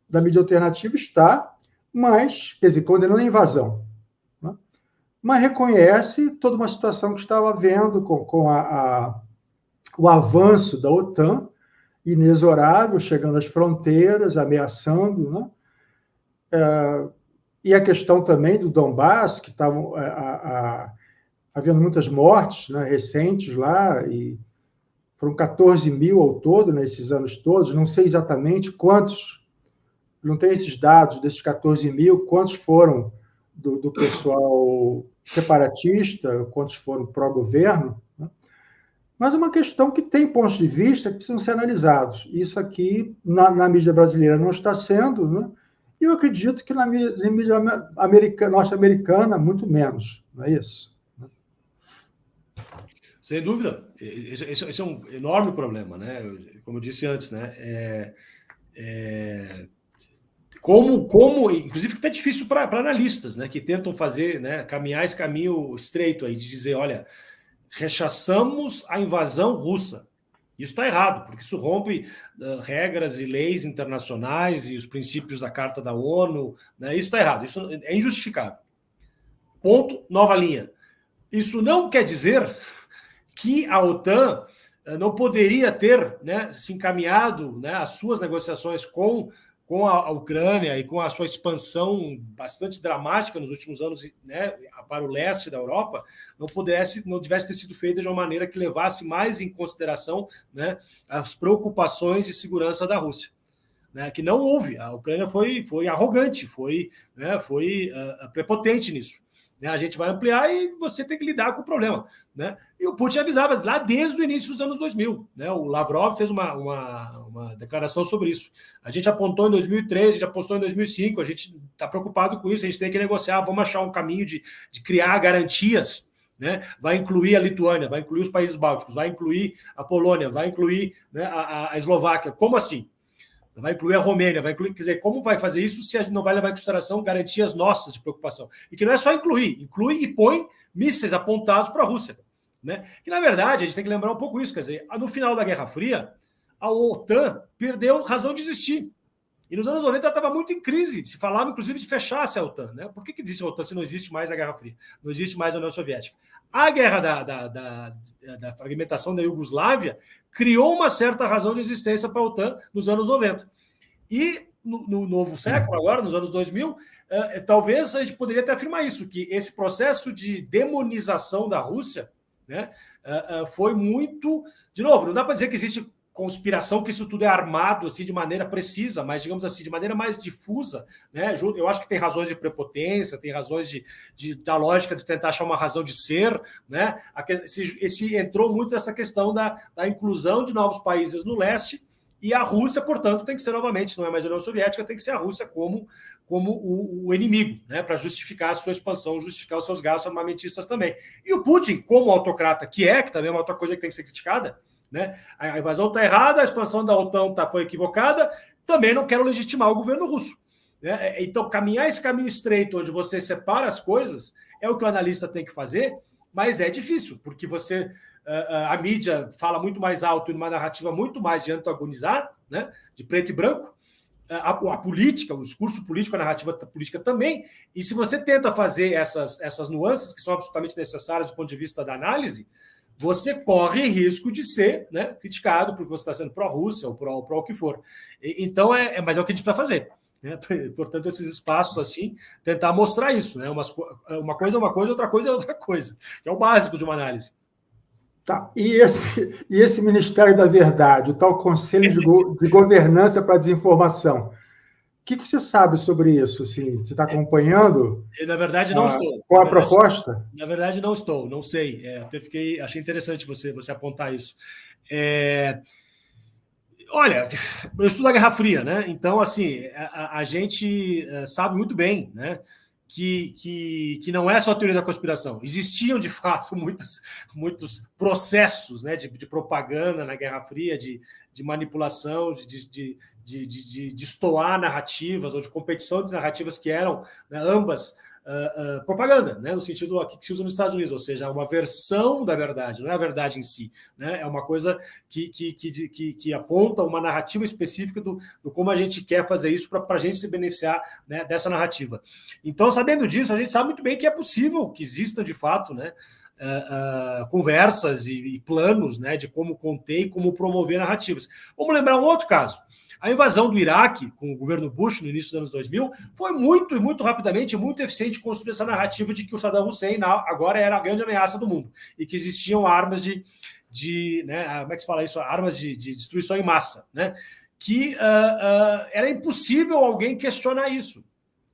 [SPEAKER 1] da mídia alternativa está, mas, quer dizer, condenando a invasão. Né? Mas reconhece toda uma situação que estava havendo com o avanço da OTAN, inexorável, chegando às fronteiras, ameaçando, né? E a questão também do Donbass, que estavam havendo muitas mortes, né, recentes lá, e foram 14 mil ao todo nesses anos todos, não sei exatamente quantos, não tenho esses dados desses 14 mil, quantos foram do pessoal separatista, quantos foram pró-governo, né? Mas é uma questão que tem pontos de vista que precisam ser analisados. Isso aqui, na mídia brasileira, não está sendo, né? E eu acredito que na mídia norte-americana, muito menos, não é isso?
[SPEAKER 2] Sem dúvida, esse é um enorme problema, né? Como eu disse antes, né? Inclusive, que é difícil para analistas, né? Que tentam fazer, né? Caminhar esse caminho estreito aí de dizer, olha, rechaçamos a invasão russa. Isso está errado, porque isso rompe regras e leis internacionais e os princípios da Carta da ONU, né? Isso está errado, isso é injustificável. Ponto, nova linha. Isso não quer dizer que a OTAN não poderia ter, né, se encaminhado, né, as suas negociações com a Ucrânia e com a sua expansão bastante dramática nos últimos anos, né, para o leste da Europa, não tivesse ter sido feita de uma maneira que levasse mais em consideração, né, as preocupações de segurança da Rússia. Né, que não houve. A Ucrânia foi arrogante, foi prepotente nisso. A gente vai ampliar e você tem que lidar com o problema. Né? E o Putin avisava lá desde o início dos anos 2000. Né? O Lavrov fez uma declaração sobre isso. A gente apontou em 2003, a gente apostou em 2005, a gente está preocupado com isso, a gente tem que negociar, vamos achar um caminho de criar garantias, né? Vai incluir a Lituânia, vai incluir os países bálticos, vai incluir a Polônia, vai incluir, né, a Eslováquia. Como assim? Vai incluir a Romênia, vai incluir, quer dizer, como vai fazer isso se a gente não vai levar em consideração garantias nossas de preocupação? E que não é só inclui e põe mísseis apontados para a Rússia, né? Que, na verdade, a gente tem que lembrar um pouco isso, quer dizer, no final da Guerra Fria, a OTAN perdeu razão de existir. E nos anos 90 ela estava muito em crise, se falava, inclusive, de fechar-se a OTAN, né? Por que existe a OTAN se não existe mais a Guerra Fria? Não existe mais a União Soviética. A guerra da fragmentação da Iugoslávia criou uma certa razão de existência para a OTAN nos anos 90. E no novo século, agora, nos anos 2000, talvez a gente poderia até afirmar isso, que esse processo de demonização da Rússia, né, foi muito... De novo, não dá para dizer que existe conspiração, que isso tudo é armado assim, de maneira precisa, mas, digamos assim, de maneira mais difusa, né? Eu acho que tem razões de prepotência, tem razões da lógica de tentar achar uma razão de ser, né? Esse entrou muito nessa questão da inclusão de novos países no leste, e a Rússia, portanto, tem que ser novamente, não é mais a União Soviética, tem que ser a Rússia como o inimigo, né? Para justificar a sua expansão, justificar os seus gastos armamentistas também. E o Putin, como autocrata que também é uma outra coisa que tem que ser criticada, né? A invasão está errada, a expansão da OTAN foi equivocada, também não quero legitimar o governo russo, né? Então, caminhar esse caminho estreito, onde você separa as coisas, é o que o analista tem que fazer, mas é difícil, porque a mídia fala muito mais alto e numa narrativa muito mais de antagonizar, né? De preto e branco, a política, o discurso político, a narrativa política também, e se você tenta fazer essas nuances que são absolutamente necessárias do ponto de vista da análise, você corre risco de ser, né, criticado porque você está sendo pró-Rússia ou pró o que for. Então, mas é o que a gente precisa fazer, né? Portanto, esses espaços assim, tentar mostrar isso, né? Uma coisa é uma coisa, outra coisa é outra coisa, que é o básico de uma análise.
[SPEAKER 1] Tá. E esse Ministério da Verdade, o tal Conselho de Governança para a Desinformação, o que você sabe sobre isso? Assim, você está acompanhando?
[SPEAKER 2] Na verdade, não estou.
[SPEAKER 1] Qual a proposta?
[SPEAKER 2] Na verdade, não estou, não sei. Até achei interessante você apontar isso. Olha, eu estudo a Guerra Fria, né? Então, assim, a gente sabe muito bem, né, que não é só a teoria da conspiração. Existiam, de fato, muitos processos, né, de propaganda na Guerra Fria, de manipulação, de destoar narrativas ou de competição entre narrativas que eram, né, ambas propaganda, né, no sentido aqui que se usa nos Estados Unidos, ou seja, uma versão da verdade, não é a verdade em si, né, é uma coisa que aponta uma narrativa específica do como a gente quer fazer isso para a gente se beneficiar, né, dessa narrativa. Então, sabendo disso, a gente sabe muito bem que é possível que exista, de fato, né, conversas e planos, né, de como conter e como promover narrativas. Vamos lembrar um outro caso. A invasão do Iraque, com o governo Bush, no início dos anos 2000, foi muito rapidamente, muito eficiente construir essa narrativa de que o Saddam Hussein agora era a grande ameaça do mundo e que existiam armas né, como é que se fala isso? Armas de destruição em massa, né? Que era impossível alguém questionar isso.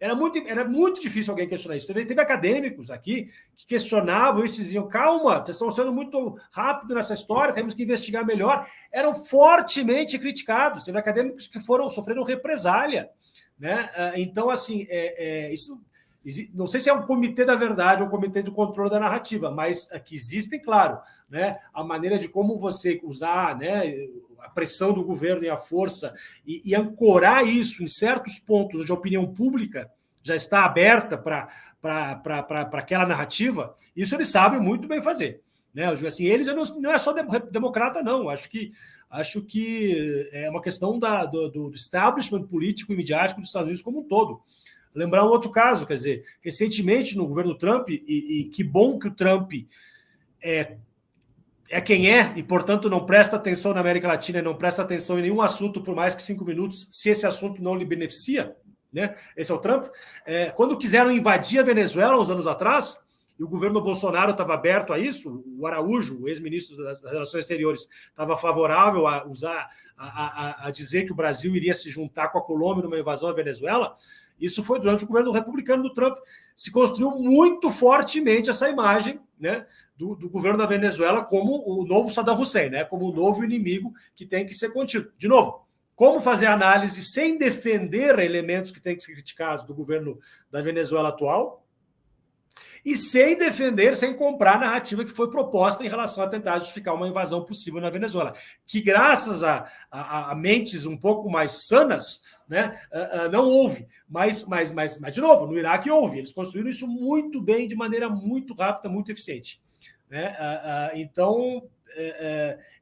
[SPEAKER 2] Era muito difícil alguém questionar isso. Teve acadêmicos aqui que questionavam isso e diziam, calma, vocês estão sendo muito rápido nessa história, temos que investigar melhor. Eram fortemente criticados. Teve acadêmicos que sofreram represália, né? Então, assim, isso... Não sei se é um comitê da verdade ou um comitê de controle da narrativa, mas que existem, claro, né? A maneira de como você usar, né, a pressão do governo e a força e ancorar isso em certos pontos onde a opinião pública já está aberta para aquela narrativa, isso eles sabem muito bem fazer, né? Assim, eles não é só democrata, não. Acho que é uma questão do establishment político e midiático dos Estados Unidos como um todo. Lembrar um outro caso, quer dizer, recentemente no governo Trump, e que bom que o Trump é quem é, e, portanto, não presta atenção na América Latina, não presta atenção em nenhum assunto por mais que 5 minutos, se esse assunto não lhe beneficia, né? Esse é o Trump. Quando quiseram invadir a Venezuela, uns anos atrás, e o governo Bolsonaro estava aberto a isso, o Araújo, o ex-ministro das Relações Exteriores, estava favorável a dizer que o Brasil iria se juntar com a Colômbia numa invasão à Venezuela. Isso foi durante o governo republicano do Trump. Se construiu muito fortemente essa imagem, né, do governo da Venezuela como o novo Saddam Hussein, né, como o novo inimigo que tem que ser contido. De novo, como fazer análise sem defender elementos que têm que ser criticados do governo da Venezuela atual e sem defender, sem comprar a narrativa que foi proposta em relação a tentar justificar uma invasão possível na Venezuela, que graças a mentes um pouco mais sanas, né, não houve, mas de novo, no Iraque houve, eles construíram isso muito bem, de maneira muito rápida, muito eficiente, né? Então,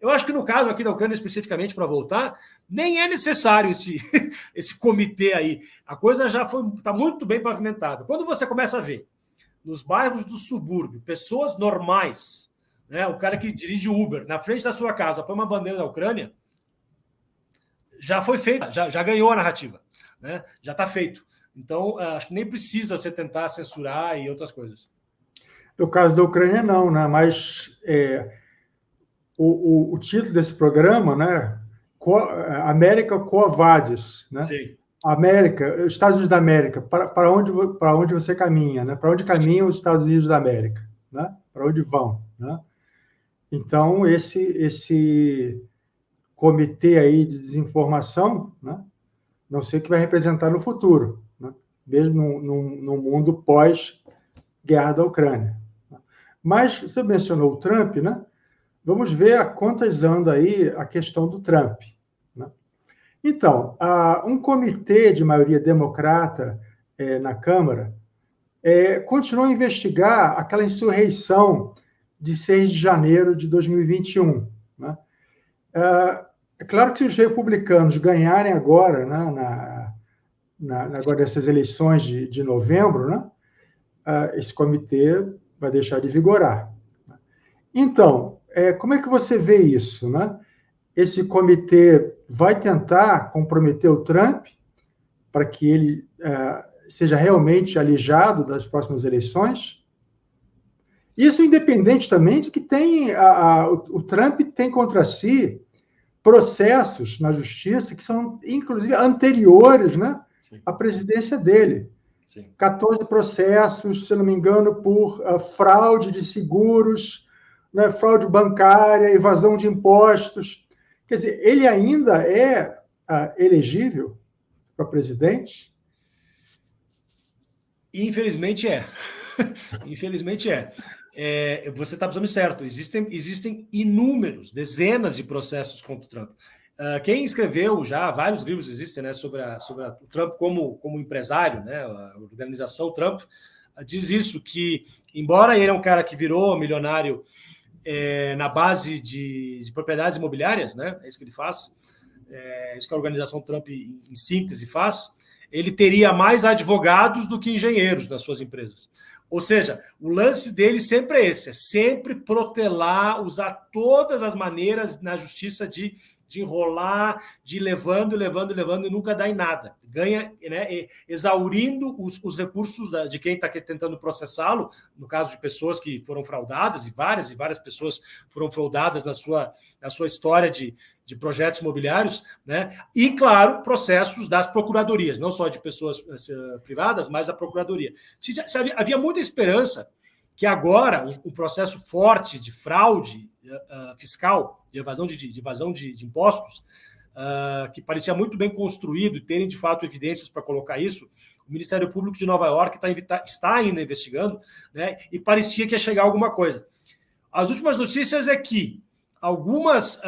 [SPEAKER 2] eu acho que no caso aqui da Ucrânia, especificamente, para voltar, nem é necessário esse comitê aí, a coisa já está muito bem pavimentada. Quando você começa a ver nos bairros do subúrbio, pessoas normais, né, o cara que dirige Uber, na frente da sua casa, põe uma bandeira da Ucrânia, já foi feito, já ganhou a narrativa, né? Já está feito. Então, acho que nem precisa você tentar censurar e outras coisas.
[SPEAKER 1] No caso da Ucrânia, não, né? Mas o título desse programa, né? América Quo Vadis, né?
[SPEAKER 2] Sim.
[SPEAKER 1] América, Estados Unidos da América, para onde você caminha, né? Para onde caminham os Estados Unidos da América, né? Para onde vão, né? Então, esse comitê aí de desinformação, né? Não sei o que vai representar no futuro, né? Mesmo no mundo pós-guerra da Ucrânia. Mas você mencionou o Trump, né? Vamos ver a quantas anda aí a questão do Trump, né? Então, um comitê de maioria democrata na Câmara continuou a investigar aquela insurreição de 6 de janeiro de 2021, né? É claro que se os republicanos ganharem agora, né, agora dessas eleições de novembro, né, esse comitê vai deixar de vigorar. Então, como é que você vê isso, né? Esse comitê vai tentar comprometer o Trump para que ele seja realmente alijado das próximas eleições? Isso independente também de que o Trump tem contra si processos na justiça que são, inclusive, anteriores, né, à presidência dele. Sim. 14 processos, se não me engano, por fraude de seguros, né, fraude bancária, evasão de impostos. Quer dizer, ele ainda é elegível para presidente?
[SPEAKER 2] Infelizmente é. Infelizmente é. Você está pensando certo. Existem inúmeros, dezenas de processos contra o Trump. Quem escreveu já, vários livros existem, né, sobre o Trump como empresário, né, a organização Trump, diz isso, que embora ele é um cara que virou milionário na base de propriedades imobiliárias, né, é isso que ele faz, é isso que a organização Trump, em síntese, faz, ele teria mais advogados do que engenheiros nas suas empresas. Ou seja, o lance dele sempre é esse, é sempre protelar, usar todas as maneiras na justiça de enrolar, de ir levando e nunca dá em nada. Ganha, né, exaurindo os recursos de quem está tentando processá-lo, no caso de pessoas que foram fraudadas, e várias pessoas foram fraudadas na sua história de projetos imobiliários, né? E, claro, processos das procuradorias, não só de pessoas privadas, mas a procuradoria. Havia muita esperança que agora um processo forte de fraude fiscal, de evasão de impostos, que parecia muito bem construído e terem, de fato, evidências para colocar isso, o Ministério Público de Nova York está ainda investigando, né? E parecia que ia chegar alguma coisa. As últimas notícias é que algumas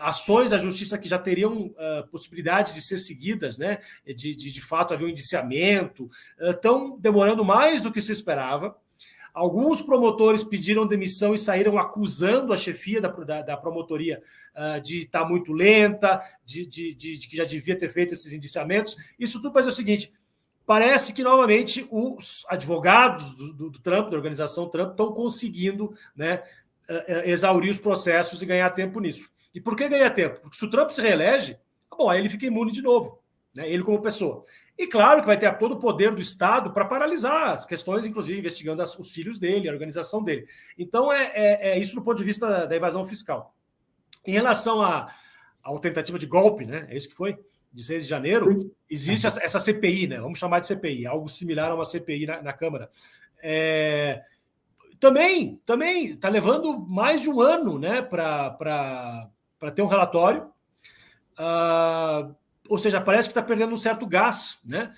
[SPEAKER 2] ações da justiça que já teriam possibilidade de ser seguidas, né, de fato haver um indiciamento, estão demorando mais do que se esperava. Alguns promotores pediram demissão e saíram acusando a chefia da promotoria de estar muito lenta, de que já devia ter feito esses indiciamentos. Isso tudo faz o seguinte: parece que, novamente, os advogados do Trump, da organização Trump, estão conseguindo, né, exaurir os processos e ganhar tempo nisso. E por que ganhar tempo? Porque se o Trump se reelege, bom, aí ele fica imune de novo, né, ele como pessoa. E claro que vai ter todo o poder do Estado para paralisar as questões, inclusive investigando os filhos dele, a organização dele. Então, isso do ponto de vista da evasão fiscal. Em relação à tentativa de golpe, né, é isso que foi, de 6 de janeiro, existe essa CPI, né, vamos chamar de CPI, algo similar a uma CPI na Câmara. Também está levando mais de um ano, né, para ter um relatório. ou seja, parece que está perdendo um certo gás, né?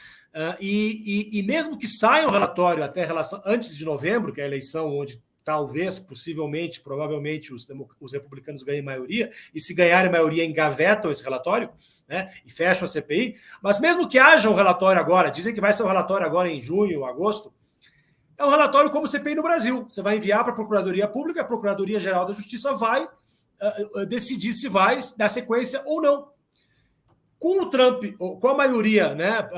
[SPEAKER 2] E mesmo que saia um relatório até relação, antes de novembro, que é a eleição onde talvez, possivelmente, provavelmente os republicanos ganhem maioria, e se ganharem maioria, engavetam esse relatório, né, e fecham a CPI, mas mesmo que haja um relatório agora, dizem que vai ser um relatório agora em junho, agosto, é um relatório como CPI no Brasil. Você vai enviar para a Procuradoria Pública, a Procuradoria-Geral da Justiça vai decidir se vai dar sequência ou não. Com o Trump, com a maioria, né,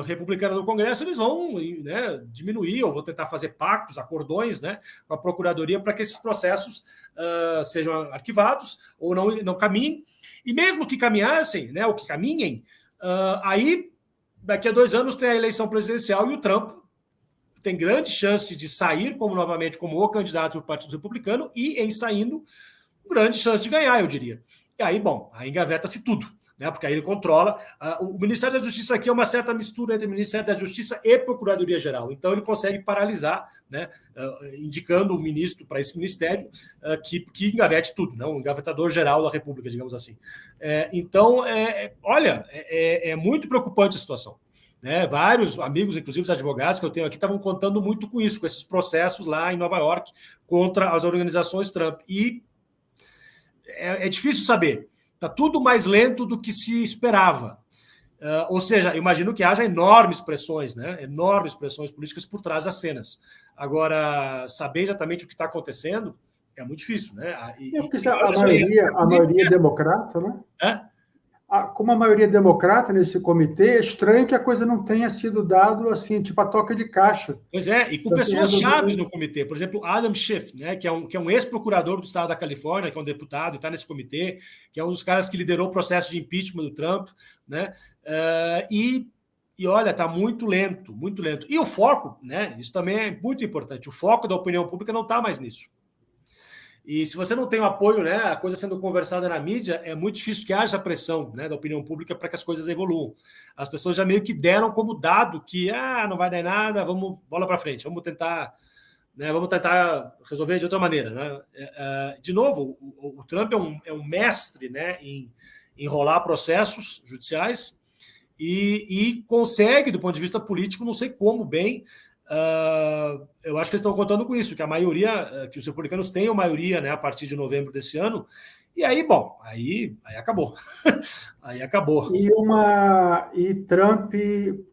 [SPEAKER 2] republicana no Congresso, eles vão, né, diminuir ou vão tentar fazer pactos, acordões, né, com a Procuradoria para que esses processos sejam arquivados ou não caminhem. E mesmo que caminhassem, né, ou que caminhem, aí daqui a 2 anos tem a eleição presidencial e o Trump tem grande chance de sair novamente como o candidato do Partido Republicano e, em saindo, grande chance de ganhar, eu diria. E aí, bom, aí engaveta-se tudo, né? Porque aí ele controla. O Ministério da Justiça aqui é uma certa mistura entre Ministério da Justiça e Procuradoria-Geral. Então, ele consegue paralisar, né? Indicando o ministro para esse ministério que engavete tudo, né? Um engavetador geral da República, digamos assim. Então, olha, é muito preocupante a situação. Né, vários amigos, inclusive os advogados que eu tenho aqui, estavam contando muito com isso, com esses processos lá em Nova York contra as organizações Trump. E é difícil saber. Está tudo mais lento do que se esperava. Ou seja, imagino que haja enormes pressões, né? Enormes pressões políticas por trás das cenas. Agora, saber exatamente o que está acontecendo é muito difícil, né?
[SPEAKER 1] Porque a maioria é democrata, né? Como a maioria democrata nesse comitê, é estranho que a coisa não tenha sido dado assim, tipo a toca de caixa.
[SPEAKER 2] Pois é, e com pessoas chaves no comitê. Por exemplo, Adam Schiff, né, que é um ex-procurador do estado da Califórnia, que é um deputado e está nesse comitê, que é um dos caras que liderou o processo de impeachment do Trump, né? E olha, está muito lento, muito lento. E o foco, né? Isso também é muito importante. O foco da opinião pública não está mais nisso. E se você não tem o apoio, né, a coisa sendo conversada na mídia, é muito difícil que haja pressão, né, da opinião pública para que as coisas evoluam. As pessoas já meio que deram como dado que não vai dar em nada, vamos bola para frente, vamos tentar resolver de outra maneira. Né? De novo, o Trump é um mestre, né, em enrolar processos judiciais e consegue, do ponto de vista político, não sei como bem. Eu acho que eles estão contando com isso, que a maioria, que os republicanos tenham maioria, né, a partir de novembro desse ano, e aí, bom, aí acabou. Aí acabou.
[SPEAKER 1] E Trump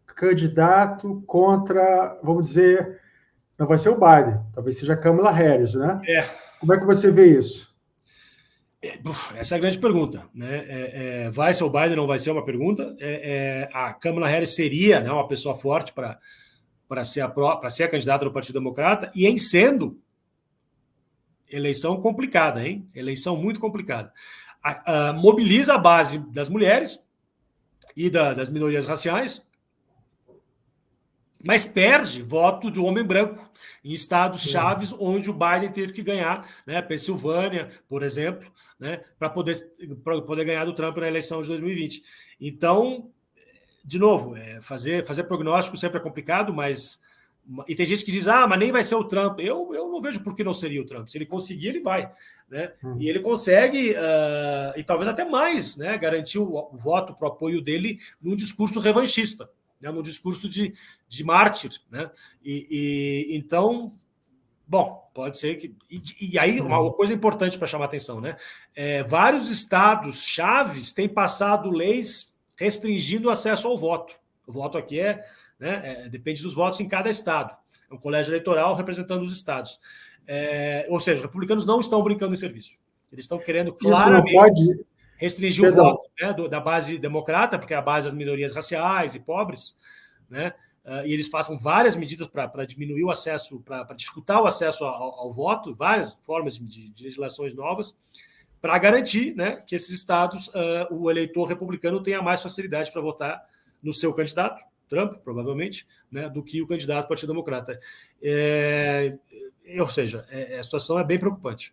[SPEAKER 1] candidato contra, vamos dizer, não vai ser o Biden, talvez seja a Kamala Harris, né? Como é que você vê isso?
[SPEAKER 2] Essa é a grande pergunta, né? Vai ser o Biden, não vai ser uma pergunta. A Kamala Harris seria, né, uma pessoa forte para ser a candidata do Partido Democrata, e em sendo, eleição complicada, hein? Eleição muito complicada. Mobiliza a base das mulheres e das minorias raciais, mas perde voto do homem branco em estados chaves onde o Biden teve que ganhar, né? Pensilvânia, por exemplo, né? Para poder ganhar do Trump na eleição de 2020. Então, de novo, fazer prognóstico sempre é complicado, mas... E tem gente que diz, mas nem vai ser o Trump. Eu não vejo por que não seria o Trump. Se ele conseguir, ele vai. Né? E ele consegue, e talvez até mais, né, garantir o voto para o apoio dele num discurso revanchista, né, num discurso de mártir. Né? Então, bom, pode ser que... E aí, uma coisa importante para chamar a atenção, né? Vários estados chaves têm passado leis restringindo o acesso ao voto. O voto aqui depende dos votos em cada estado. É um colégio eleitoral representando os estados. Ou seja, os republicanos não estão brincando em serviço. Eles estão querendo claramente restringir o voto, né, da base democrata, porque é a base das minorias raciais e pobres, né? E eles façam várias medidas para diminuir o acesso, para dificultar o acesso ao voto, várias formas de legislações novas, para garantir, né, que esses estados, o eleitor republicano tenha mais facilidade para votar no seu candidato, Trump, provavelmente, né, do que o candidato do Partido Democrata. Ou seja, a situação é bem preocupante.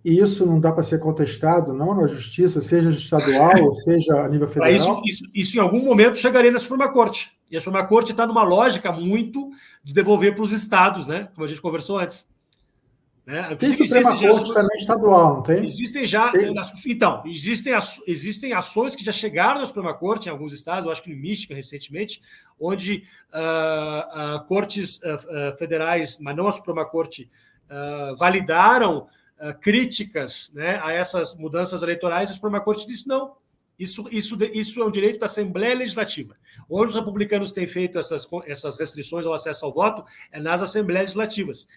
[SPEAKER 1] E isso não dá para ser contestado, não, na justiça, seja estadual ou seja a nível federal?
[SPEAKER 2] Isso em algum momento chegaria na Suprema Corte. E a Suprema Corte está numa lógica muito de devolver para os estados, né, como a gente conversou antes. Né?
[SPEAKER 1] Tem Suprema Corte também estadual, não tem?
[SPEAKER 2] Existem já. Tem. Então, existem ações que já chegaram na Suprema Corte em alguns estados, eu acho que no Michigan recentemente, onde cortes federais, mas não a Suprema Corte, validaram críticas, né, a essas mudanças eleitorais. A Suprema Corte disse não. Isso é um direito da Assembleia Legislativa. Onde os republicanos têm feito essas restrições ao acesso ao voto é nas Assembleias Legislativas.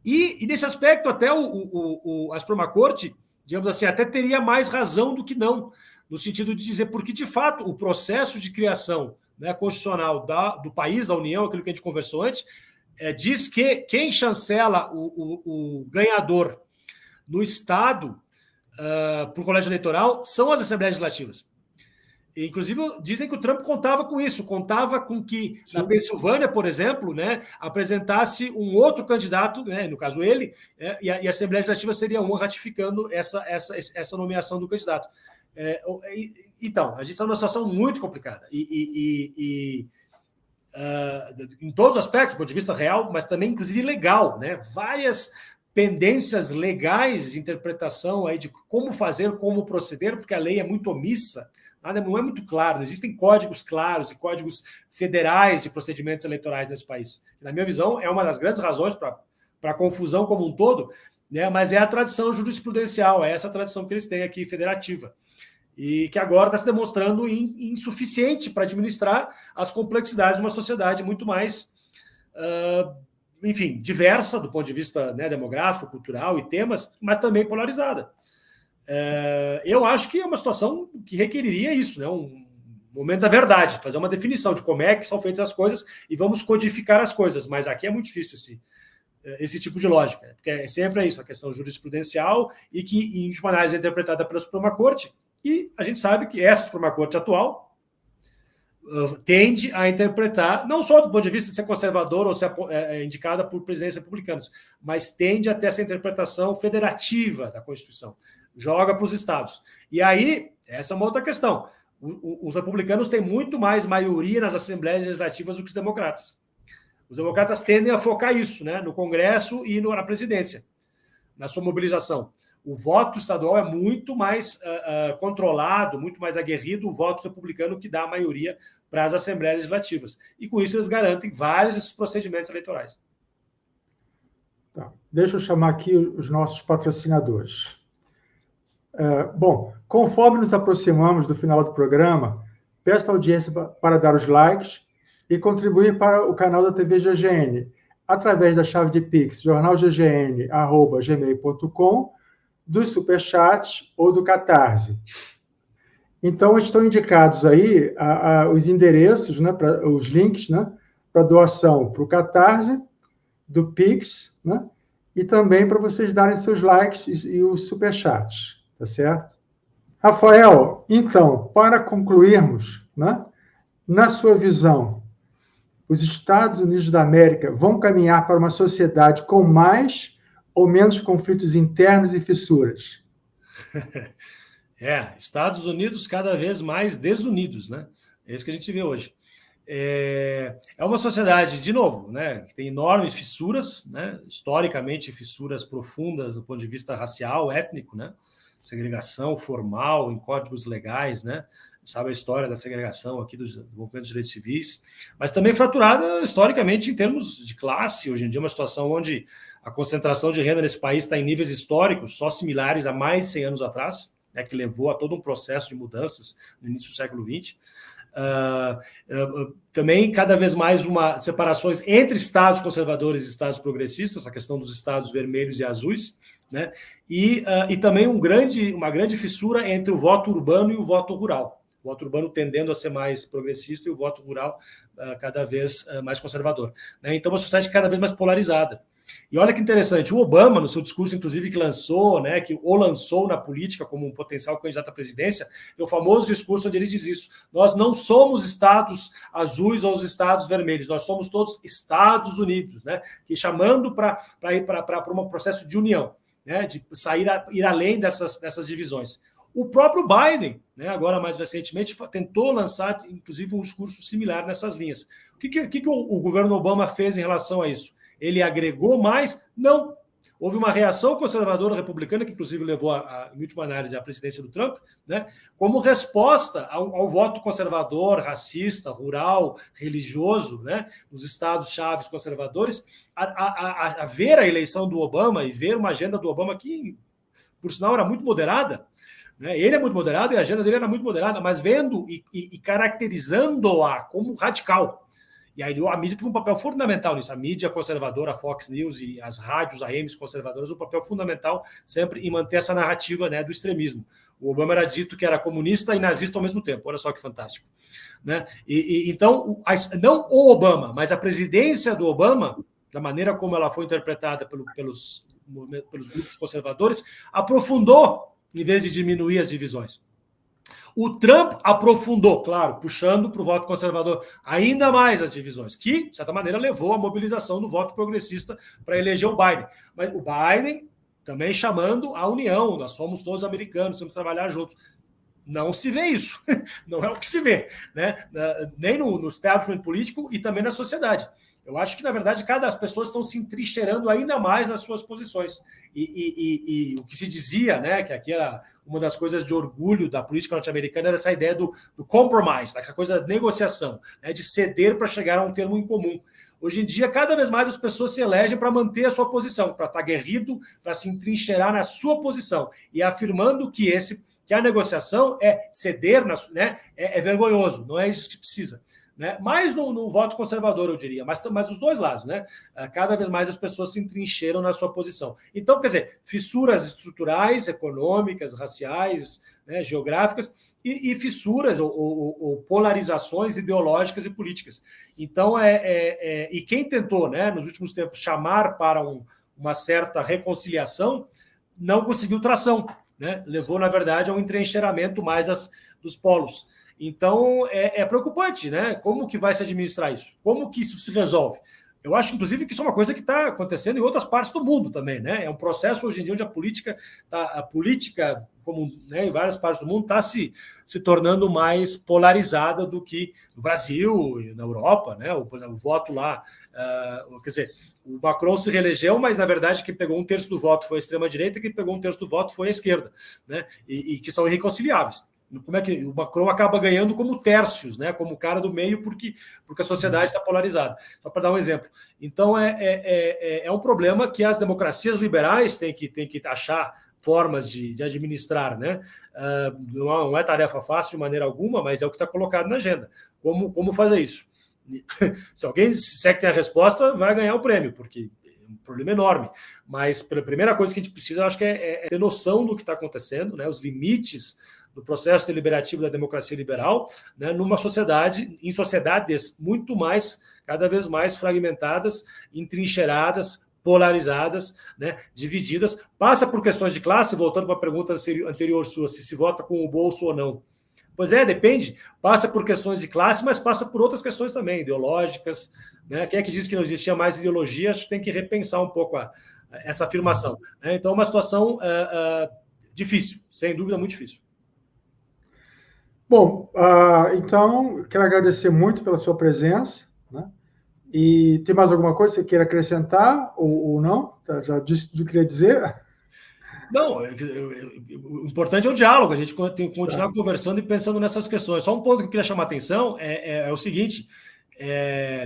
[SPEAKER 2] E nesse aspecto, até a Suprema Corte, digamos assim, até teria mais razão do que não, no sentido de dizer, porque, de fato, o processo de criação, né, constitucional do país, da União, aquilo que a gente conversou antes, diz que quem chancela o ganhador no Estado por colégio eleitoral são as Assembleias Legislativas. Inclusive, dizem que o Trump contava com isso, contava com que, na Pensilvânia, por exemplo, né, apresentasse um outro candidato, né, no caso ele, e a Assembleia Legislativa seria uma ratificando essa nomeação do candidato. Então, a gente está numa situação muito complicada. Em todos os aspectos, do ponto de vista real, mas também, inclusive, legal, né? Várias pendências legais de interpretação aí de como fazer, como proceder, porque a lei é muito omissa, não é muito claro, não existem códigos claros e códigos federais de procedimentos eleitorais nesse país. Na minha visão, é uma das grandes razões para a confusão como um todo, né? Mas é a tradição jurisprudencial, é essa tradição que eles têm aqui, federativa, e que agora está se demonstrando insuficiente para administrar as complexidades de uma sociedade muito mais enfim, diversa do ponto de vista, né, demográfico, cultural e temas, mas também polarizada. Eu acho que é uma situação que requeriria isso, né, um momento da verdade, fazer uma definição de como é que são feitas as coisas e vamos codificar as coisas, mas aqui é muito difícil esse tipo de lógica, porque é sempre isso, a questão jurisprudencial e que, em última análise, é interpretada pela Suprema Corte, e a gente sabe que essa Suprema Corte atual tende a interpretar, não só do ponto de vista de ser conservador ou ser indicada por presidentes republicanos, mas tende a ter essa interpretação federativa da Constituição, joga para os estados. E aí, essa é uma outra questão. Os republicanos têm muito mais maioria nas assembleias legislativas do que os democratas. Os democratas tendem a focar isso, né, no Congresso e na presidência, na sua mobilização. O voto estadual é muito mais controlado, muito mais aguerrido, o voto republicano que dá a maioria para as assembleias legislativas. E com isso eles garantem vários desses procedimentos eleitorais.
[SPEAKER 1] Tá. Deixa eu chamar aqui os nossos patrocinadores. Bom, conforme nos aproximamos do final do programa, peço à audiência para dar os likes e contribuir para o canal da TV GGN, através da chave de Pix, jornalggn@gmail.com, dos superchats ou do Catarse. Então, estão indicados aí os endereços, né, os links, né, para doação para o Catarse, do Pix, né, e também para vocês darem seus likes e os superchats, tá certo? Rafael, então, para concluirmos, né, na sua visão, os Estados Unidos da América vão caminhar para uma sociedade com mais ou menos conflitos internos e fissuras?
[SPEAKER 2] Estados Unidos cada vez mais desunidos, né? É isso que a gente vê hoje. É uma sociedade, de novo, né, que tem enormes fissuras, né, historicamente fissuras profundas do ponto de vista racial, étnico, né, segregação formal em códigos legais, né, sabe a história da segregação aqui dos movimentos de direitos civis, mas também fraturada historicamente em termos de classe. Hoje em dia é uma situação onde a concentração de renda nesse país está em níveis históricos só similares a mais de 100 anos atrás, né, que levou a todo um processo de mudanças no início do século XX. Também cada vez mais separações entre estados conservadores e estados progressistas, a questão dos estados vermelhos e azuis, né? E também uma grande fissura entre o voto urbano e o voto rural. O voto urbano tendendo a ser mais progressista e o voto rural cada vez mais conservador, né? Então, uma sociedade cada vez mais polarizada. E olha que interessante, o Obama, no seu discurso, inclusive, que lançou, né, que o lançou na política como um potencial candidato à presidência, é o famoso discurso onde ele diz isso: nós não somos estados azuis ou os estados vermelhos, nós somos todos Estados Unidos, né, que chamando para ir para um processo de união, né, de ir além dessas divisões. O próprio Biden, né, agora mais recentemente, tentou lançar, inclusive, um discurso similar nessas linhas. O que o governo Obama fez em relação a isso? Ele agregou mais? Não. Houve uma reação conservadora republicana, que inclusive levou, em última análise, à presidência do Trump, né, como resposta ao voto conservador, racista, rural, religioso, né, nos estados-chave conservadores, a ver a eleição do Obama e ver uma agenda do Obama que, por sinal, era muito moderada. Né? Ele é muito moderado e a agenda dele era muito moderada, mas vendo e caracterizando-a como radical. E aí a mídia teve um papel fundamental nisso. A mídia conservadora, a Fox News e as rádios AMs conservadoras, um papel fundamental sempre em manter essa narrativa, né, do extremismo. O Obama era dito que era comunista e nazista ao mesmo tempo. Olha só que fantástico. Né? Então, não o Obama, mas a presidência do Obama, da maneira como ela foi interpretada pelos grupos conservadores, aprofundou em vez de diminuir as divisões. O Trump aprofundou, claro, puxando para o voto conservador ainda mais as divisões, que, de certa maneira, levou à mobilização do voto progressista para eleger o Biden. Mas o Biden também chamando a união, nós somos todos americanos, temos que trabalhar juntos. Não se vê isso, não é o que se vê, né? Nem no establishment político e também na sociedade. Eu acho que, na verdade, as pessoas estão se entrincheirando ainda mais nas suas posições. E o que se dizia, né, que aqui era uma das coisas de orgulho da política norte-americana, era essa ideia do compromise, daquela coisa da negociação, né, de ceder para chegar a um termo em comum. Hoje em dia, cada vez mais as pessoas se elegem para manter a sua posição, para estar aguerrido, para se entrincheirar na sua posição, e afirmando que a negociação é ceder, né, é vergonhoso, não é isso que precisa. Né? Mais no voto conservador, eu diria, mas os dois lados, né? Cada vez mais as pessoas se entrincheiram na sua posição. Então, quer dizer, fissuras estruturais, econômicas, raciais, né, geográficas, e fissuras ou polarizações ideológicas e políticas. Então, e quem tentou, né, nos últimos tempos, chamar para uma certa reconciliação, não conseguiu tração, né? Levou, na verdade, a um entrincheiramento mais dos polos. Então, é preocupante, né? Como que vai se administrar isso? Como que isso se resolve? Eu acho, inclusive, que isso é uma coisa que está acontecendo em outras partes do mundo também, né? É um processo, hoje em dia, onde a política como, né, em várias partes do mundo, está se tornando mais polarizada do que no Brasil e na Europa, né? O voto lá, quer dizer, o Macron se reelegeu, mas, na verdade, quem pegou 1/3 do voto foi a extrema-direita, quem pegou 1/3 do voto foi a esquerda, né? E que são irreconciliáveis. Como é que o Macron acaba ganhando como tércios, né? Como cara do meio, porque a sociedade está polarizada. Só para dar um exemplo. Então, é um problema que as democracias liberais têm que achar formas de administrar, né? Não é tarefa fácil de maneira alguma, mas é o que está colocado na agenda. Como fazer isso? Se alguém disser que tem a resposta, vai ganhar o prêmio, porque é um problema enorme. Mas a primeira coisa que a gente precisa, eu acho que é ter noção do que está acontecendo, né? Os limites do processo deliberativo da democracia liberal, né, em sociedades muito mais, cada vez mais fragmentadas, entrincheiradas, polarizadas, né, divididas. Passa por questões de classe, voltando para a pergunta anterior sua, se vota com o bolso ou não. Pois depende. Passa por questões de classe, mas passa por outras questões também, ideológicas. Né? Quem é que diz que não existia mais ideologia, acho que tem que repensar um pouco essa afirmação. Né? Então, é uma situação difícil, sem dúvida, muito difícil.
[SPEAKER 1] Bom, então, quero agradecer muito pela sua presença, né? E tem mais alguma coisa que você queira acrescentar ou não? Já disse tudo que queria dizer?
[SPEAKER 2] Não, o importante é o diálogo, a gente tem que continuar conversando e pensando nessas questões. Só um ponto que eu queria chamar a atenção é o seguinte,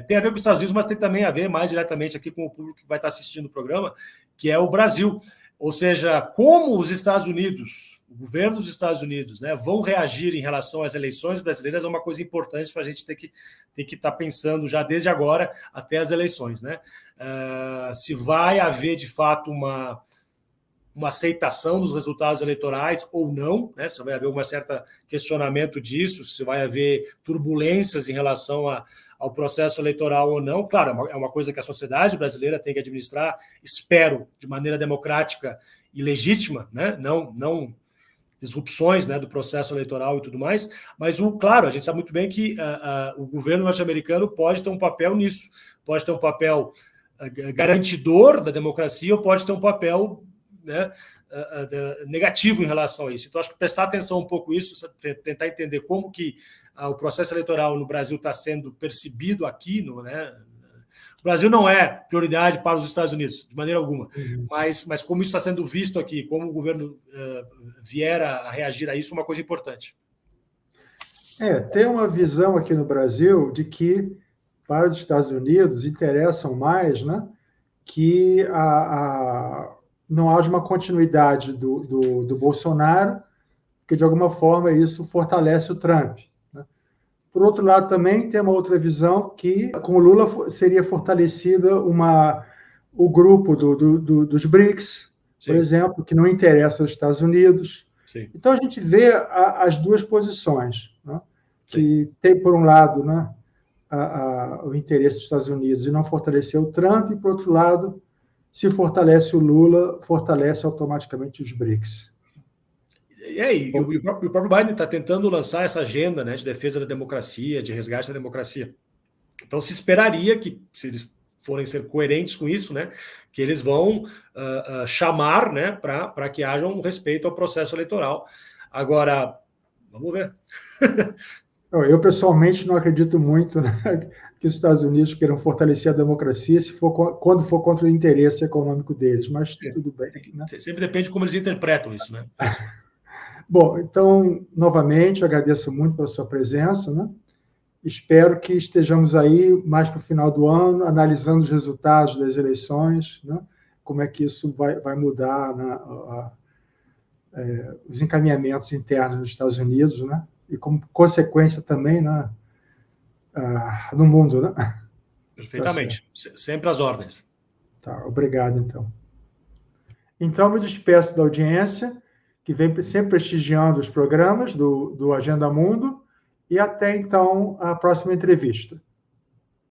[SPEAKER 2] tem a ver com os Estados Unidos, mas tem também a ver mais diretamente aqui com o público que vai estar assistindo o programa, que é o Brasil. Ou seja, como os Estados Unidos, o governo dos Estados Unidos, né, vão reagir em relação às eleições brasileiras é uma coisa importante para a gente ter que estar pensando já desde agora até as eleições. Né? Se vai haver, de fato, uma aceitação dos resultados eleitorais ou não, né? Se vai haver um certo questionamento disso, se vai haver turbulências em relação ao processo eleitoral ou não. Claro, é uma coisa que a sociedade brasileira tem que administrar, espero, de maneira democrática e legítima, né? Não disrupções, né, do processo eleitoral e tudo mais, mas, claro, a gente sabe muito bem que o governo norte-americano pode ter um papel nisso, pode ter um papel garantidor da democracia ou pode ter um papel, né, negativo em relação a isso. Então, acho que prestar atenção um pouco nisso, tentar entender como que o processo eleitoral no Brasil está sendo percebido aqui, né, O Brasil não é prioridade para os Estados Unidos, de maneira alguma. Mas como isso está sendo visto aqui, como o governo vier a reagir a isso, é uma coisa importante.
[SPEAKER 1] Tem uma visão aqui no Brasil de que para os Estados Unidos interessam mais, né, que não haja uma continuidade do Bolsonaro, porque de alguma forma isso fortalece o Trump. Por outro lado, também tem uma outra visão que, com o Lula, seria fortalecida o grupo dos BRICS, Sim. Por exemplo, que não interessa aos Estados Unidos. Sim. Então, a gente vê as duas posições, né? Que tem, por um lado, né, o interesse dos Estados Unidos e não fortalecer o Trump, e, por outro lado, se fortalece o Lula, fortalece automaticamente os BRICS.
[SPEAKER 2] E o próprio Biden está tentando lançar essa agenda, né, de defesa da democracia, de resgate da democracia. Então, se esperaria que, se eles forem ser coerentes com isso, né, que eles vão chamar, né, para que haja um respeito ao processo eleitoral. Agora, vamos ver.
[SPEAKER 1] Eu, pessoalmente, não acredito muito, né, que os Estados Unidos queiram fortalecer a democracia quando for contra o interesse econômico deles, mas tudo bem. Né?
[SPEAKER 2] Sempre depende de como eles interpretam isso, né?
[SPEAKER 1] Bom, então, novamente, agradeço muito pela sua presença, né? Espero que estejamos aí mais para o final do ano, analisando os resultados das eleições, né? Como é que isso vai mudar, né, os encaminhamentos internos nos Estados Unidos, né? E como consequência também, né, no mundo, né?
[SPEAKER 2] Perfeitamente. Tá, sempre às ordens.
[SPEAKER 1] Tá, obrigado, então. Então, me despeço da audiência, que vem sempre prestigiando os programas do Agenda Mundo, e até, então, a próxima entrevista.